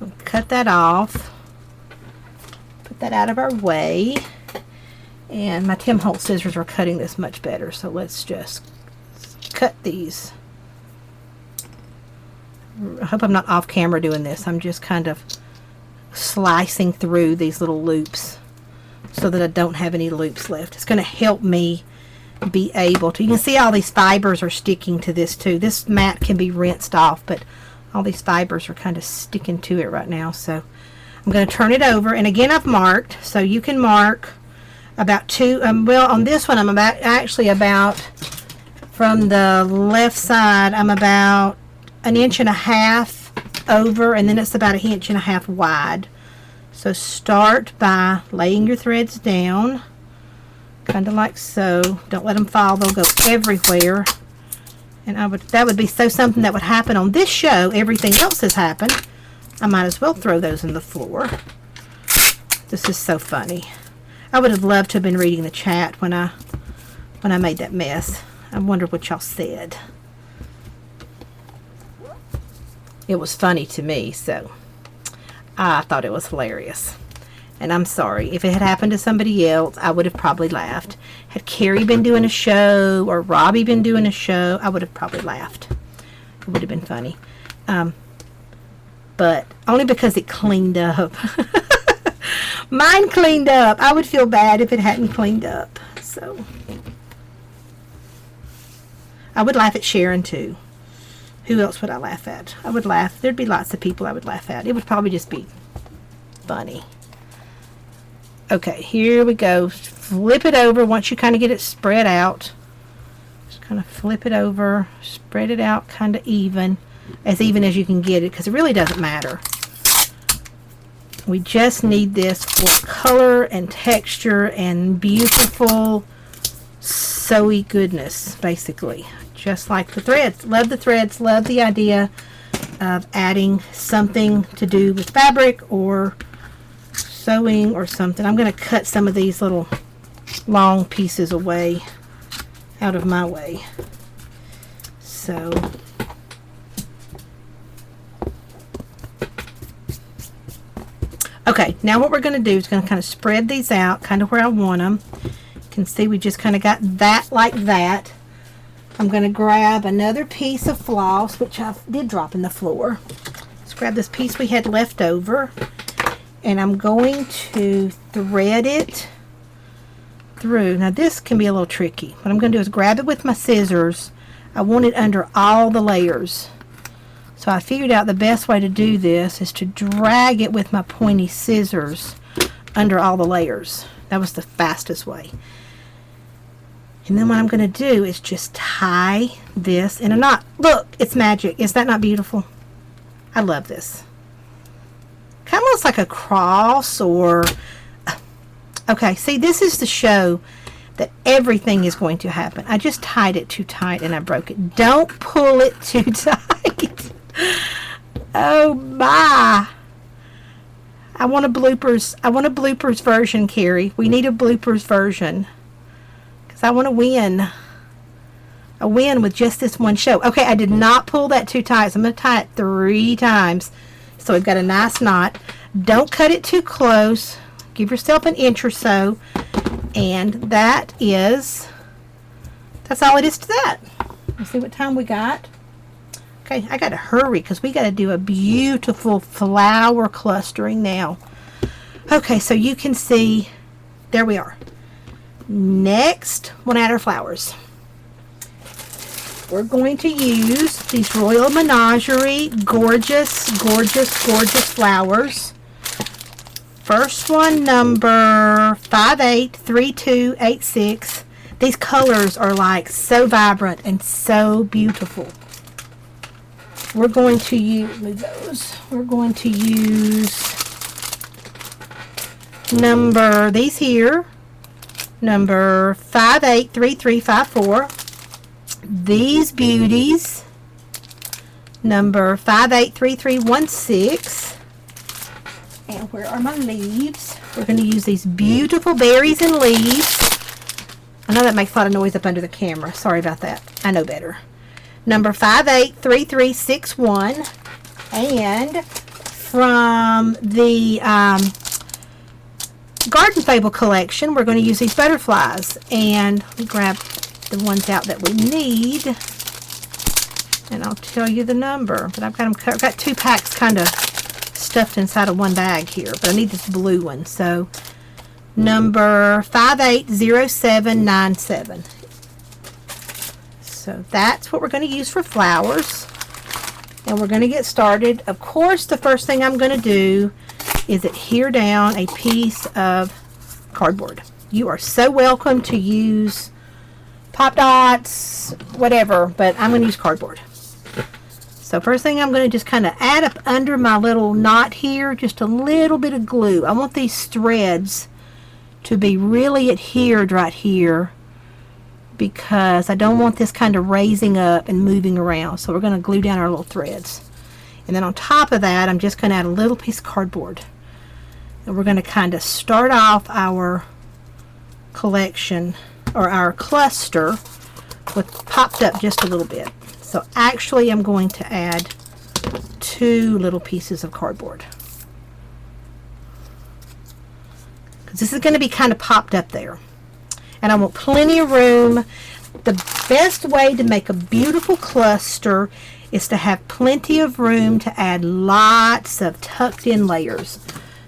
I'll cut that off, put that out of our way, and my Tim Holtz scissors are cutting this much better, so let's just cut these. I hope I'm not off camera doing this. I'm just kind of slicing through these little loops so that I don't have any loops left. It's going to help me be able to, you can see all these fibers are sticking to this too. This mat can be rinsed off, but all these fibers are kind of sticking to it right now. So I'm going to turn it over, and again I've marked, so you can mark about 2, well on this one I'm actually about from the left side, I'm about 1.5 inches over, and then it's about 1.5 inches wide. So start by laying your threads down, kind of like so. Don't let them fall, they'll go everywhere. And that would be something that would happen on this show. Everything else has happened. I might as well throw those in the floor. This is so funny. I would have loved to have been reading the chat when I made that mess. I wonder what y'all said. It was funny to me, so I thought it was hilarious. And I'm sorry. If it had happened to somebody else, I would have probably laughed. Had Carrie been doing a show, or Robbie been doing a show, I would have probably laughed. It would have been funny. But only because it cleaned up. Mine cleaned up. I would feel bad if it hadn't cleaned up. So I would laugh at Sharon too. Who else would I laugh at? I would laugh. There'd be lots of people I would laugh at. It would probably just be funny. Okay, here we go. Flip it over once you kind of get it spread out. Just kind of flip it over, spread it out kind of even as you can get it, because it really doesn't matter. We just need this for color and texture and beautiful sewy goodness, basically. Just like the threads. Love the threads. Love the idea of adding something to do with fabric or sewing or something. I'm going to cut some of these little long pieces away, out of my way. So okay, now what we're going to do is going to kind of spread these out kind of where I want them. You can see we just kind of got that like that. I'm going to grab another piece of floss, which I did drop in the floor. Let's grab this piece we had left over, and I'm going to thread it through. Now this can be a little tricky. What I'm going to do is grab it with my scissors. I want it under all the layers. So I figured out the best way to do this is to drag it with my pointy scissors under all the layers. That was the fastest way. And then what I'm going to do is just tie this in a knot. Look, it's magic. Is that not beautiful? I love this. Kind of looks like a cross, or... Okay, see, this is to show that everything is going to happen. I just tied it too tight and I broke it. Don't pull it too tight. Oh my. I want a bloopers version, Carrie. We need a bloopers version. Because I want to win. A win with just this one show. Okay, I did not pull that too tight. So I'm going to tie it 3 times. So we've got a nice knot. Don't cut it too close. Give yourself an inch or so. And that's all it is to that. Let's see what time we got. Okay, I got to hurry because we got to do a beautiful flower clustering now. Okay, so you can see, there we are. Next, we'll add our flowers. We're going to use these Royal Menagerie gorgeous flowers. First one, number 583286. These colors are like so vibrant and so beautiful. We're going to use, we're going to use these here, number 583354. These beauties, number 583316. And where are my leaves? We're going to use these beautiful berries and leaves. I know that makes a lot of noise up under the camera. Sorry about that. I know better. Number 583361. And from the Garden Fable collection, we're going to use these butterflies. And we grab the ones out that we need, and I'll tell you the number, but I've got 2 packs kind of stuffed inside of one bag here, but I need this blue one. So number 580797. So that's what we're going to use for flowers, and we're going to get started. Of course, the first thing I'm going to do is adhere down a piece of cardboard. You are so welcome to use pop dots, whatever, but I'm going to use cardboard. So first thing I'm going to just kind of add up under my little knot here, just a little bit of glue. I want these threads to be really adhered right here because I don't want this kind of raising up and moving around. So we're going to glue down our little threads. And then on top of that, I'm just going to add a little piece of cardboard. And we're going to kind of start off our collection, or our cluster, with popped up just a little bit. So actually I'm going to add 2 little pieces of cardboard, because this is going to be kind of popped up there, and I want plenty of room. The best way to make a beautiful cluster is to have plenty of room to add lots of tucked in layers.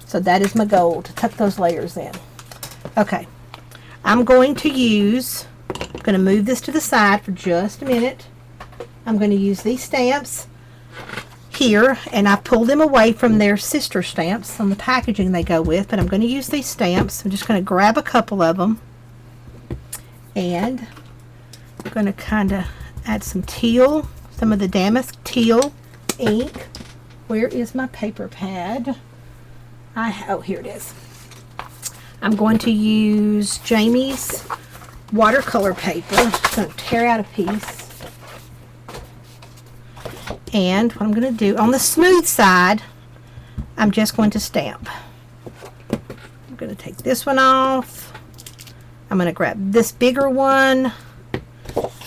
So that is my goal, to tuck those layers in. Okay, I'm going to move this to the side for just a minute. I'm going to use these stamps here, and I pulled them away from their sister stamps on the packaging they go with, but I'm going to use these stamps. I'm just going to grab a couple of them, and I'm going to kind of add some teal, some of the damask teal ink. Where is my paper pad? Oh, here it is. I'm going to use Jamie's watercolor paper. I'm just going to tear out a piece. And what I'm going to do, on the smooth side, I'm just going to stamp. I'm going to take this one off. I'm going to grab this bigger one.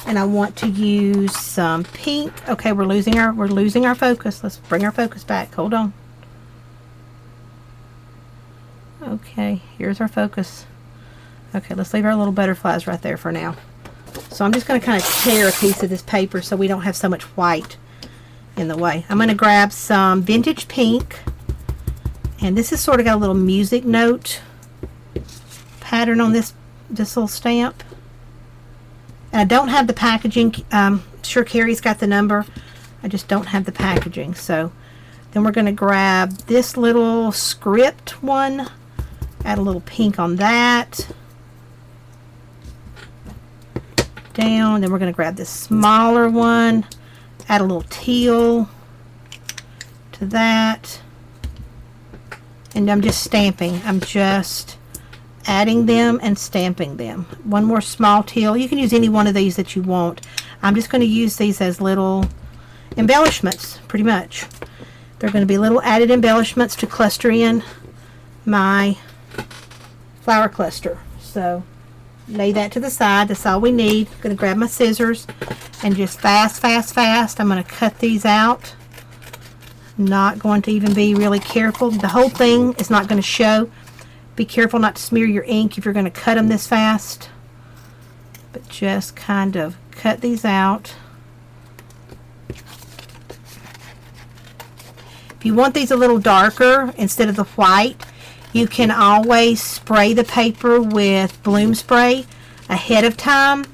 And I want to use some pink. Okay, we're losing our focus. Let's bring our focus back. Hold on. Okay, here's our focus. Okay, let's leave our little butterflies right there for now. So I'm just going to kind of tear a piece of this paper so we don't have so much white in the way. I'm going to grab some vintage pink, and this has sort of got a little music note pattern on this little stamp. And I don't have the packaging. Sure, Carrie's got the number. I just don't have the packaging. So then we're going to grab this little script one, add a little pink on that. Down. Then we're going to grab this smaller one, add a little teal to that, and I'm just stamping. I'm just adding them and stamping them. One more small teal. You can use any one of these that you want. I'm just going to use these as little embellishments, pretty much. They're going to be little added embellishments to cluster in my flower cluster. So lay that to the side. That's all we need. I'm going to grab my scissors and just fast I'm going to cut these out. Not going to even be really careful. The whole thing is not going to show. Be careful not to smear your ink if you're going to cut them this fast. But just kind of cut these out. If you want these a little darker instead of the white, you can always spray the paper with bloom spray ahead of time.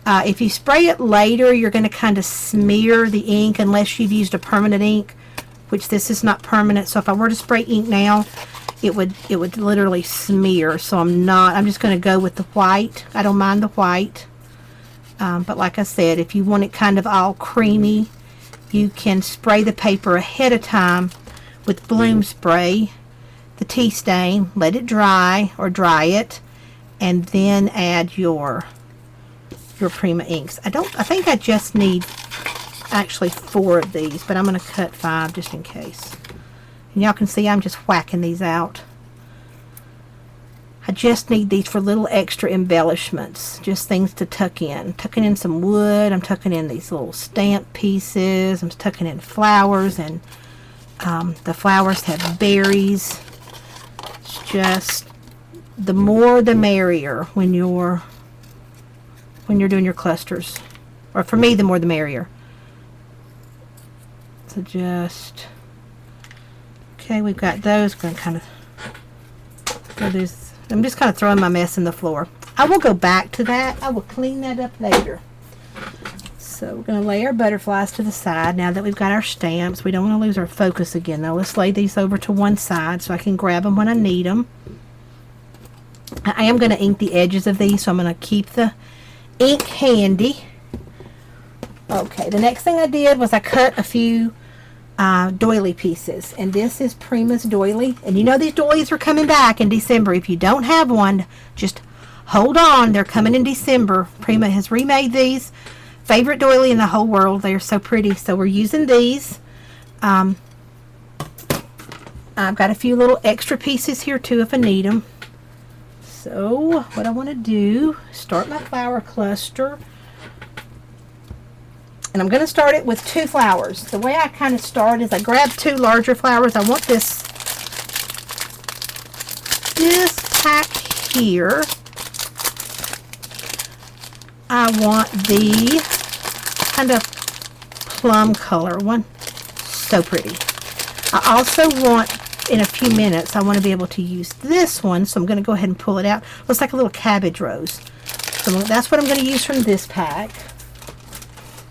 If you spray it later, you're going to kind of smear the ink unless you've used a permanent ink, which this is not permanent. So if I were to spray ink now, it would literally smear. So I'm just going to go with the white. I don't mind the white. But like I said, if you want it kind of all creamy, you can spray the paper ahead of time with bloom spray, the tea stain, let it dry or dry it, and then add your Prima inks. I think I just need actually 4 of these, but I'm going to cut 5 just in case. And y'all can see I'm just whacking these out. I just need these for little extra embellishments, just things to tuck in. Tucking in some wood, I'm tucking in these little stamp pieces, I'm tucking in flowers, and the flowers have berries. It's just the more the merrier when you're doing your clusters. Or for me, the more the merrier. So just, okay, we've got those. We're going to kind of throw these. I'm just kind of throwing my mess in the floor. I will go back to that. I will clean that up later. So we're going to lay our butterflies to the side now that we've got our stamps. We don't want to lose our focus again though. Let's lay these over to one side so I can grab them when I need them. I am going to ink the edges of these, so I'm going to keep the ink handy. Okay, the next thing I did was I cut a few doily pieces, and this is Prima's doily, and you know these doilies are coming back in December. If you don't have one, just hold on, they're coming in December. Prima has remade these. Favorite doily in the whole world. They are so pretty, so we're using these. I've got a few little extra pieces here too if I need them. So what I want to do, start my flower cluster. And I'm going to start it with 2 flowers. The way I kind of start is I grab 2 larger flowers. I want this pack here. I want the kind of plum color one. So pretty. I also want, in a few minutes, I want to be able to use this one. So I'm going to go ahead and pull it out. Looks like a little cabbage rose. So that's what I'm going to use from this pack.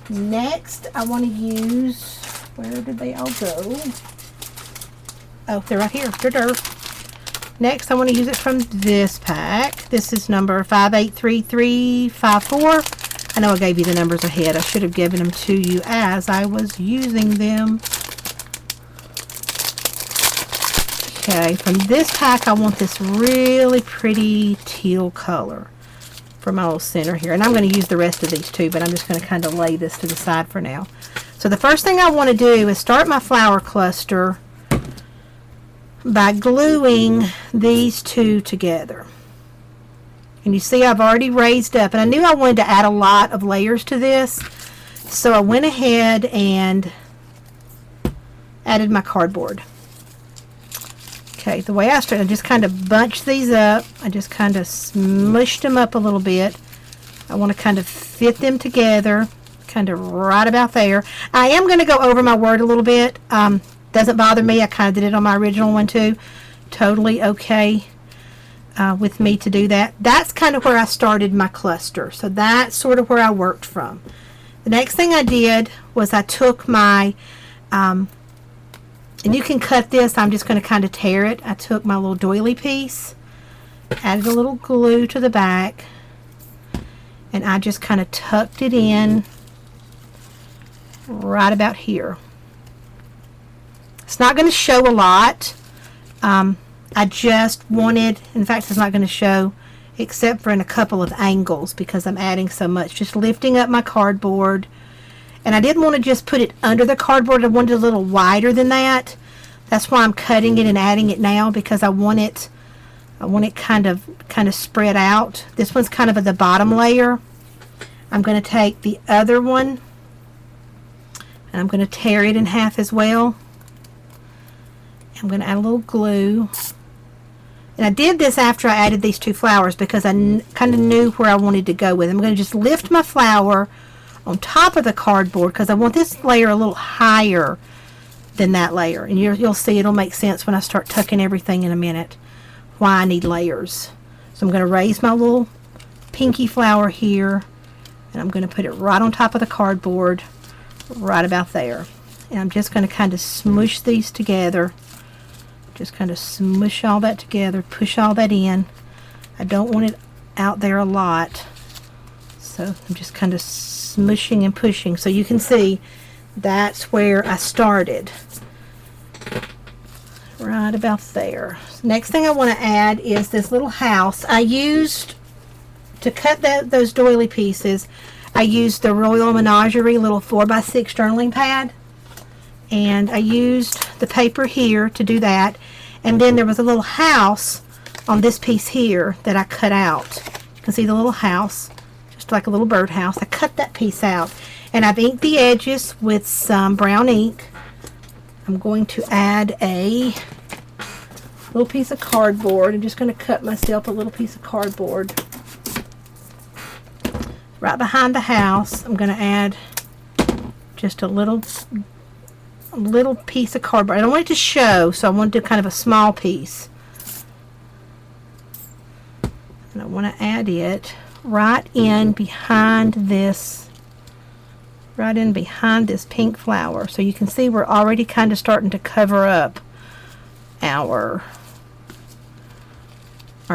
Next, I want to use, where did they all go? Oh, they're right here. Next, I want to use it from this pack. This is number 583354. I know I gave you the numbers ahead. I should have given them to you as I was using them. Okay, from this pack, I want this really pretty teal color for my little center here, and I'm going to use the rest of these too, but I'm just going to kind of lay this to the side for now. So the first thing I want to do is start my flower cluster by gluing these 2 together. And you see I've already raised up, and I knew I wanted to add a lot of layers to this, so I went ahead and added my cardboard. Okay, the way I started, I just kind of bunched these up. I just kind of smushed them up a little bit. I want to kind of fit them together, kind of right about there. I am going to go over my word a little bit. Doesn't bother me. I kind of did it on my original one too. Totally okay with me to do that. That's kind of where I started my cluster. So that's sort of where I worked from. The next thing I did was I took my and you can cut this. I'm just going to kind of tear it. I took my little doily piece, added a little glue to the back, and I just kind of tucked it in right about here. It's not going to show a lot. I just wanted, in fact, it's not going to show except for in a couple of angles because I'm adding so much. Just lifting up my cardboard. And I didn't want to just put it under the cardboard. I wanted it a little wider than that. That's why I'm cutting it and adding it now, because I want it kind of spread out. This one's kind of at the bottom layer. I'm going to take the other one and I'm going to tear it in half as well. I'm going to add a little glue. And I did this after I added these two flowers because I kind of knew where I wanted to go with it. I'm going to just lift my flower on top of the cardboard because I want this layer a little higher than that layer. And you'll see it'll make sense when I start tucking everything in a minute why I need layers. So I'm going to raise my little pinky flower here and I'm going to put it right on top of the cardboard, right about there. And I'm just going to kind of smush these together. Just kind of smush all that together, push all that in. I don't want it out there a lot, so I'm just kind of smushing and pushing. So you can see that's where I started, right about there. Next thing I want to add is this little house. I used, to cut those doily pieces, I used the Royal Menagerie little 4x6 journaling pad. And I used the paper here to do that. And then there was a little house on this piece here that I cut out. You can see the little house, just like a little birdhouse. I cut that piece out. And I've inked the edges with some brown ink. I'm going to add a little piece of cardboard. I'm just going to cut myself a little piece of cardboard. Right behind the house, I'm going to add just a little piece of cardboard. I don't want it to show, so I want to do kind of a small piece. And I want to add it right in behind this pink flower. So you can see we're already kind of starting to cover up our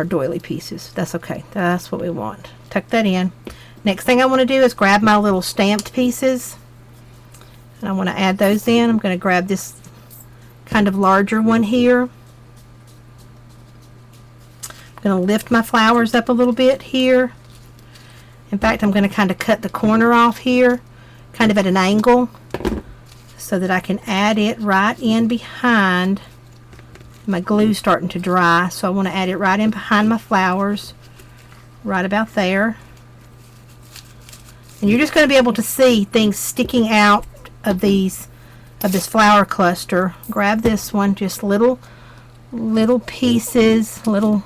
doily pieces. That's okay. That's what we want. Tuck that in. Next thing I want to do is grab my little stamped pieces. And I want to add those in. I'm going to grab this kind of larger one here. I'm going to lift my flowers up a little bit here. In fact, I'm going to kind of cut the corner off here, kind of at an angle, so that I can add it right in behind. My glue's starting to dry, so I want to add it right in behind my flowers, right about there. And you're just going to be able to see things sticking out of this flower cluster. Grab this one, just little pieces, little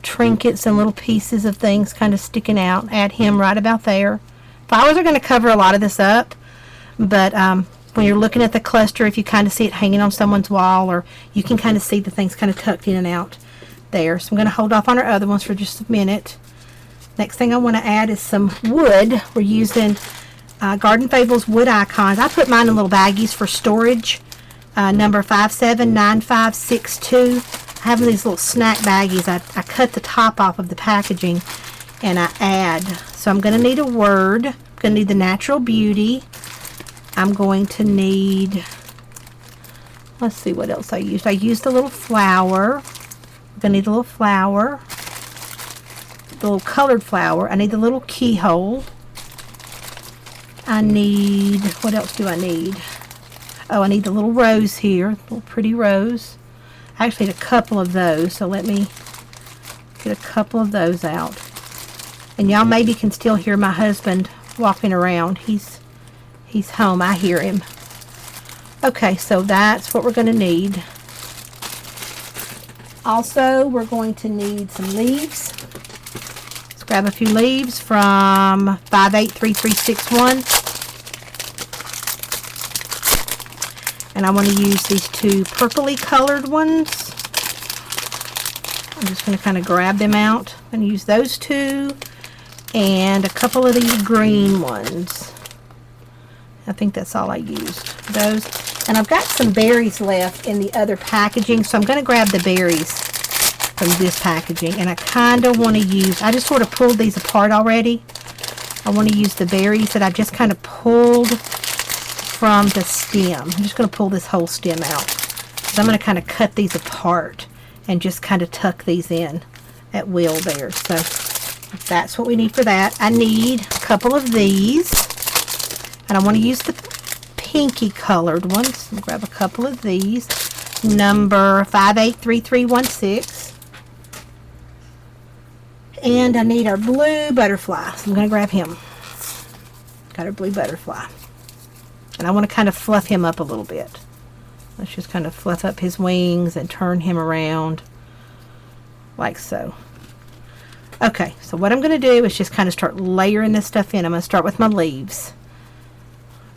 trinkets and little pieces of things kind of sticking out. Add him right about there. Flowers are going to cover a lot of this up, but when you're looking at the cluster, if you kind of see it hanging on someone's wall, or you can kind of see the things kind of tucked in and out there. So I'm going to hold off on our other ones for just a minute. Next thing I want to add is some wood. We're using Garden Fable's wood icons. I put mine in little baggies for storage. Number 579562. I have these little snack baggies. I cut the top off of the packaging and I add. So I'm going to need a word. I'm going to need the Natural Beauty. I'm going to need, let's see what else I used. I used a little flower. I'm going to need a little flower. The little colored flower. I need the little keyhole. I need, what else do I need? Oh, I need the little rose here, little pretty rose. I actually need a couple of those, so let me get a couple of those out. And y'all maybe can still hear my husband walking around. He's home. I hear him. Okay, so that's what we're going to need. Also, we're going to need some leaves. Grab a few leaves from 583361. And I want to use these two purpley colored ones. I'm just going to kind of grab them out. I'm going to use those two and a couple of these green ones. I think that's all I used. Those. And I've got some berries left in the other packaging, so I'm going to grab the berries from this packaging, and I kind of want to use, I just sort of pulled these apart already. I want to use the berries that I just kind of pulled from the stem. I'm just going to pull this whole stem out. So I'm going to kind of cut these apart and just kind of tuck these in at will there. So that's what we need for that. I need a couple of these, and I want to use the pinky colored ones. I'll grab a couple of these. Number 583316. And I need our blue butterfly, so I'm going to grab him. Got our blue butterfly. And I want to kind of fluff him up a little bit. Let's just kind of fluff up his wings and turn him around like so. Okay, so what I'm going to do is just kind of start layering this stuff in. I'm going to start with my leaves.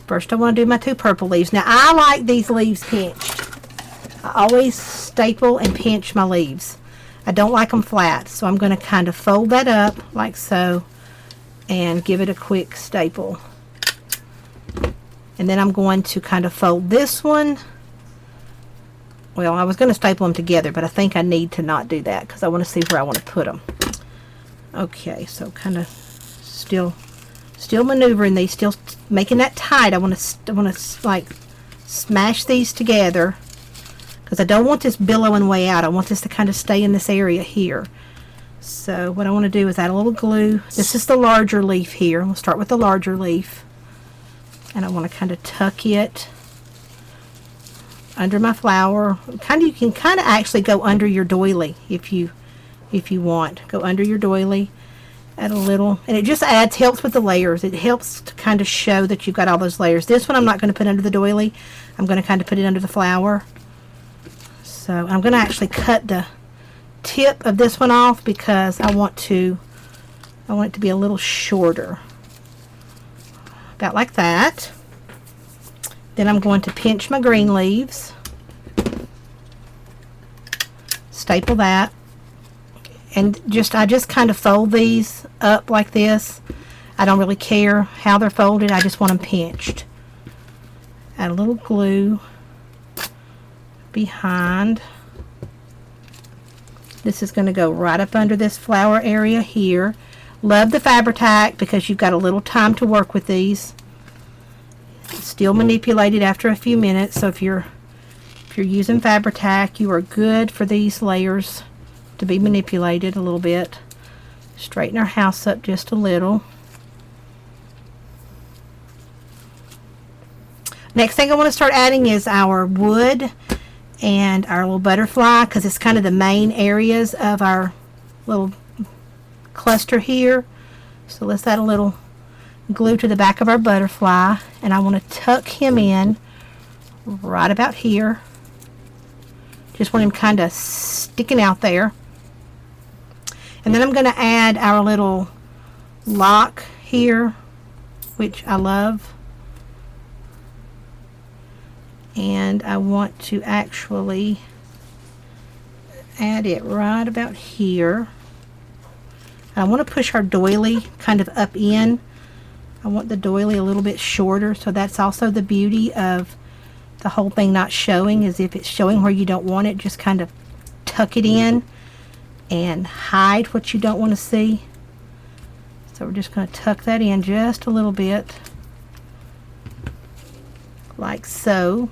First I want to do my 2 purple leaves. Now I like these leaves pinched. I always staple and pinch my leaves. I don't like them flat, so I'm going to kind of fold that up like so and give it a quick staple. And then I'm going to kind of fold this one. Well, I was going to staple them together, but I think I need to not do that because I want to see where I want to put them. Okay, so kind of still maneuvering these, still making that tight. I want to like smash these together because I don't want this billowing way out. I want this to kind of stay in this area here. So what I want to do is add a little glue. This is the larger leaf here. We'll start with the larger leaf. And I want to kind of tuck it under my flower. You can kind of actually go under your doily if you want. Go under your doily. Add a little, and it just helps with the layers. It helps to kind of show that you've got all those layers. This one I'm not going to put under the doily. I'm going to kind of put it under the flower. So I'm going to actually cut the tip of this one off because I want it to be a little shorter. About like that. Then I'm going to pinch my green leaves. Staple that. And I just kind of fold these up like this. I don't really care how they're folded. I just want them pinched. Add a little glue behind. This is going to go right up under this flower area here. Love the Fabri-Tac because you've got a little time to work with these. Still manipulated after a few minutes, so if you're using Fabri-Tac, you are good for these layers to be manipulated a little bit. Straighten our house up just a little. Next thing I want to start adding is our wood and our little butterfly because it's kind of the main areas of our little cluster here. So let's add a little glue to the back of our butterfly, and I want to tuck him in right about here. Just want him kind of sticking out there. And then I'm going to add our little lock here, which I love. And I want to actually add it right about here. I want to push our doily kind of up in. I want the doily a little bit shorter, so that's also the beauty of the whole thing not showing, is if it's showing where you don't want it, just kind of tuck it in and hide what you don't want to see. So we're just going to tuck that in just a little bit, like so.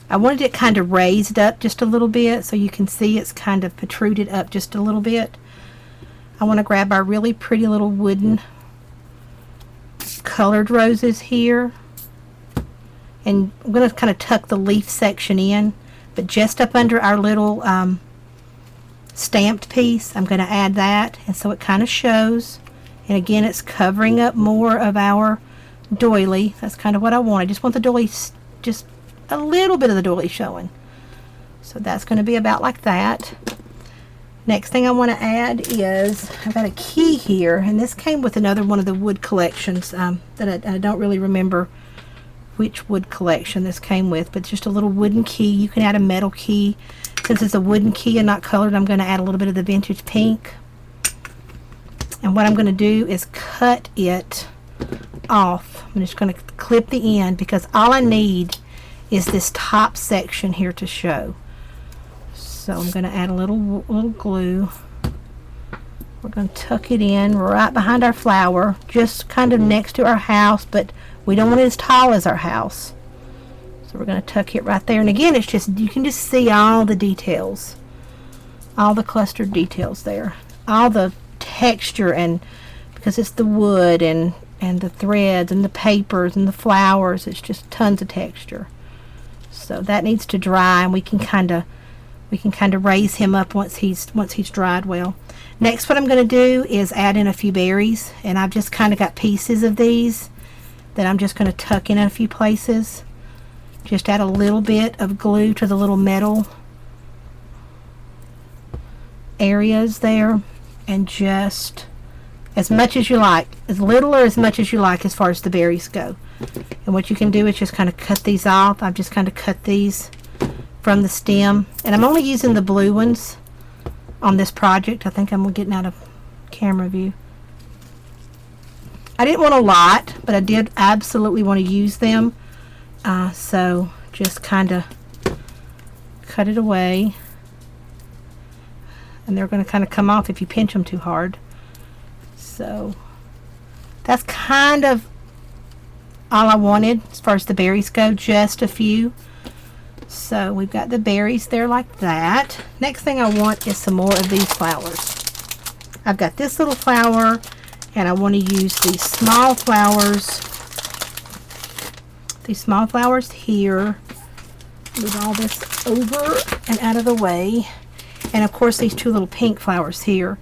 I wanted it kind of raised up just a little bit so you can see it's kind of protruded up just a little bit. I want to grab our really pretty little wooden colored roses here, and I'm going to kind of tuck the leaf section in, but just up under our little stamped piece I'm going to add that, and so it kind of shows, and again it's covering up more of our doily. That's kind of what I want. I just want the doily, just a little bit of the doily showing. So that's going to be about like that. Next thing I want to add is, I've got a key here, and this came with another one of the wood collections that I don't really remember which wood collection this came with, but just a little wooden key. You can add a metal key. Since it's a wooden key and not colored, I'm going to add a little bit of the vintage pink. And what I'm going to do is cut it off. I'm just going to clip the end because all I need is this top section here to show. So I'm going to add a little glue. We're going to tuck it in right behind our flower, just kind of next to our house, but we don't want it as tall as our house. So we're going to tuck it right there. And again, it's just, you can just see all the details, all the clustered details there, all the texture, and because it's the wood and the threads and the papers and the flowers. It's just tons of texture. So that needs to dry, and we can kind of raise him up once he's dried well. Next, what I'm going to do is add in a few berries, and I've just kind of got pieces of these that I'm just going to tuck in a few places. Just add a little bit of glue to the little metal areas there, and just as much as you like, as little or as much as you like as far as the berries go. And what you can do is just kind of cut these off. I've just kind of cut these from the stem, and I'm only using the blue ones on this project. I think I'm getting out of camera view. I didn't want a lot, but I did absolutely want to use them, so just kind of cut it away, and they're going to kind of come off if you pinch them too hard. So that's kind of all I wanted as far as the berries go, just a few. So we've got the berries there like that. Next thing I want is some more of these flowers. I've got this little flower, and I want to use these small flowers. These small flowers here. Move all this over and out of the way. And of course these two little pink flowers here.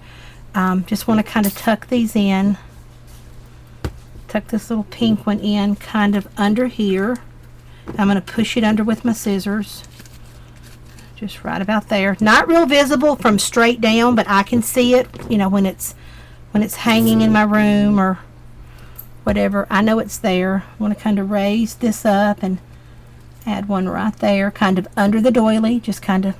Just want to kind of tuck these in. Tuck this little pink one in kind of under here. I'm going to push it under with my scissors. Just right about there. Not real visible from straight down, but I can see it, you know, when it's hanging in my room or whatever. I know it's there. I want to kind of raise this up and add one right there, kind of under the doily, just kind of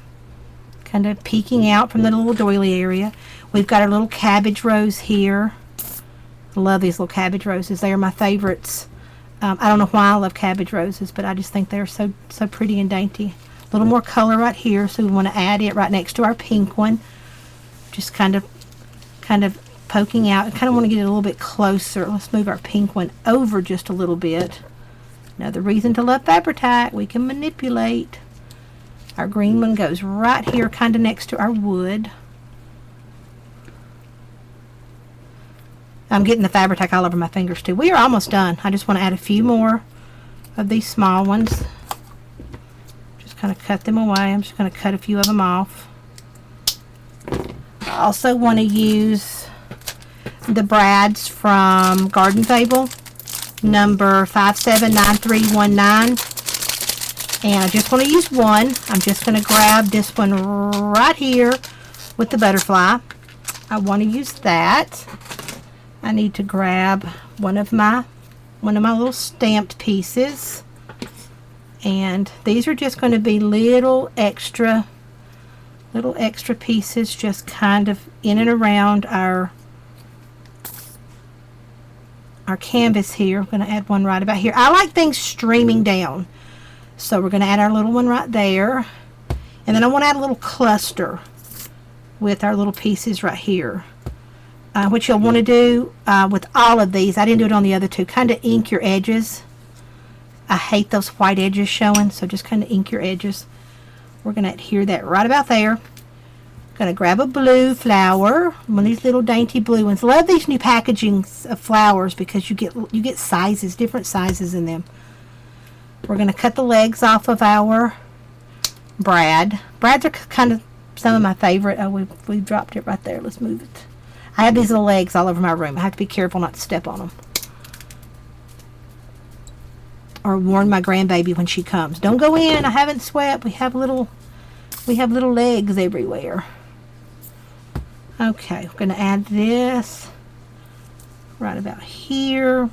peeking out from the little doily area. We've got our little cabbage rose here. I love these little cabbage roses. They are my favorites. I don't know why I love cabbage roses, but I just think they're so pretty and dainty. A little more color right here, so we want to add it right next to our pink one. Just kind of poking out. I kind of want to get it a little bit closer. Let's move our pink one over just a little bit. Another reason to love Fabri-Tac, we can manipulate. Our green one goes right here, kind of next to our wood. I'm getting the Fabri-Tac all over my fingers too. We are almost done. I just want to add a few more of these small ones. Just kind of cut them away. I'm just going to cut a few of them off. I also want to use the brads from Garden Fable, number 579319. And I just want to use one. I'm just going to grab this one right here with the butterfly. I want to use that. I need to grab one of my little stamped pieces, and these are just going to be little extra pieces, just kind of in and around our canvas here. I'm going to add one right about here. I like things streaming down, so we're going to add our little one right there, and then I want to add a little cluster with our little pieces right here. What you'll want to do with all of these, I didn't do it on the other two, kind of ink your edges. I hate those white edges showing, so just kind of ink your edges. We're going to adhere that right about there. Going to grab a blue flower, one of these little dainty blue ones. Love these new packagings of flowers because you get sizes, different sizes in them. We're going to cut the legs off of our brad. Brads are kind of some of my favorite. Oh, we dropped it right there. Let's move it. I have these little legs all over my room. I have to be careful not to step on them, or warn my grandbaby when she comes. Don't go in. I haven't swept. We have little legs everywhere. Okay, we're going to add this right about here.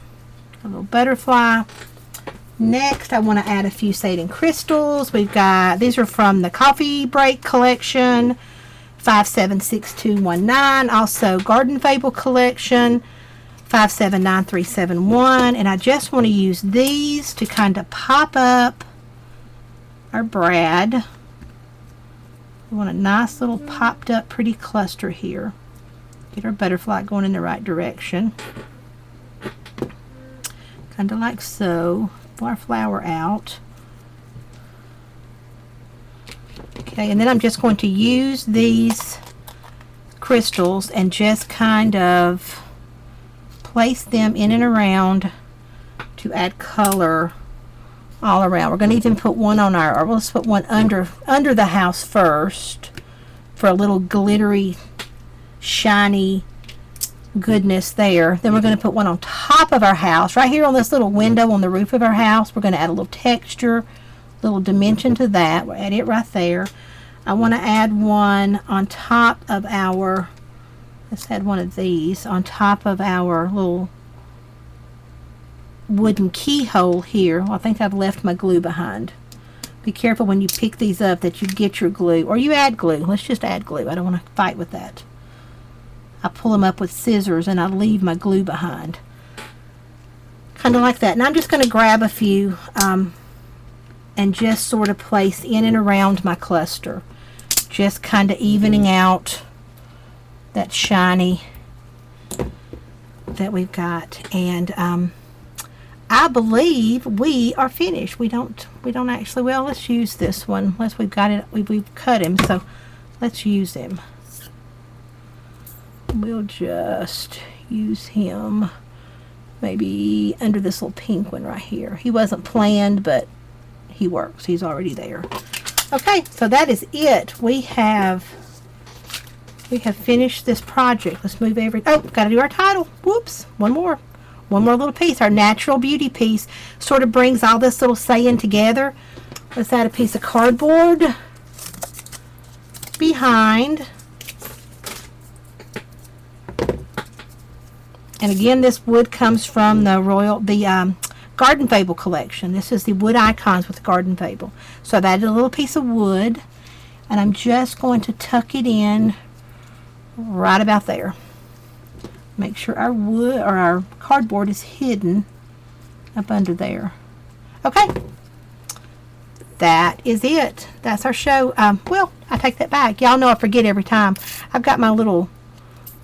A little butterfly. Next, I want to add a few satin crystals. We've got, these are from the Coffee Break collection, 576219. Also Garden Fable collection, 579371. And I just want to use these to kind of pop up our brad. We want a nice little popped up pretty cluster here. Get our butterfly going in the right direction. Kind of like so. Pull our flower out. Okay, and then I'm just going to use these crystals and just kind of place them in and around to add color all around. We're going to even put one on our, or let's put one under the house first for a little glittery, shiny goodness there. Then we're going to put one on top of our house, right here on this little window on the roof of our house. We're going to add a little texture, little dimension to that. We'll add it right there. I want to add one on top of our, let's add one of these on top of our little wooden keyhole here. Well, I think I've left my glue behind. Be careful when you pick these up that you get your glue, or you add glue. Let's just add glue. I don't want to fight with that. I pull them up with scissors and I leave my glue behind. Kind of like that. And I'm just going to grab a few and just sort of place in and around my cluster. Just kind of evening out that shiny that we've got. And I believe we are finished. We don't actually, well, let's use this one. Unless we've got it, we've cut him, so let's use him. We'll just use him maybe under this little pink one right here. He wasn't planned, but he works. He's already there. Okay, so that is it. We have finished this project. Let's move everything. Oh, got to do our title. Whoops, one more little piece. Our natural beauty piece sort of brings all this little saying together. Let's add a piece of cardboard behind. And again, this wood comes from the Garden Fable collection. This is the wood icons with the Garden Fable. So I've added a little piece of wood, and I'm just going to tuck it in right about there. Make sure our wood or our cardboard is hidden up under there. Okay, that is it. That's our show. Well, I take that back. Y'all know I forget every time. I've got my little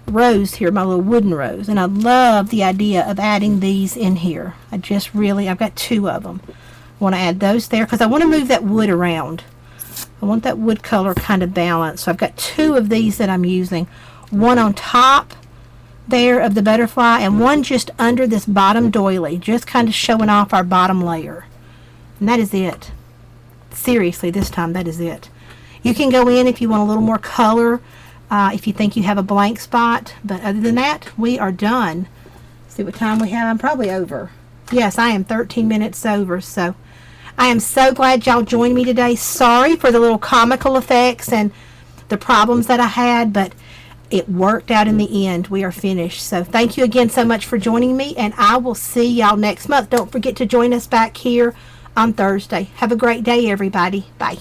rose here, my little wooden rose, and I love the idea of adding these in here. I've got two of them. I want to add those there because I want to move that wood around. I want that wood color kind of balanced. So I've got two of these that I'm using. One on top there of the butterfly and one just under this bottom doily, just kind of showing off our bottom layer. And that is it. Seriously, this time that is it. You can go in if you want a little more color, if you think you have a blank spot, but other than that, we are done. See what time we have. I'm probably over. Yes, I am 13 minutes over, so I am so glad y'all joined me today. Sorry for the little comical effects and the problems that I had, but it worked out in the end. We are finished. So thank you again so much for joining me, and I will see y'all next month. Don't forget to join us back here on Thursday. Have a great day, everybody. Bye.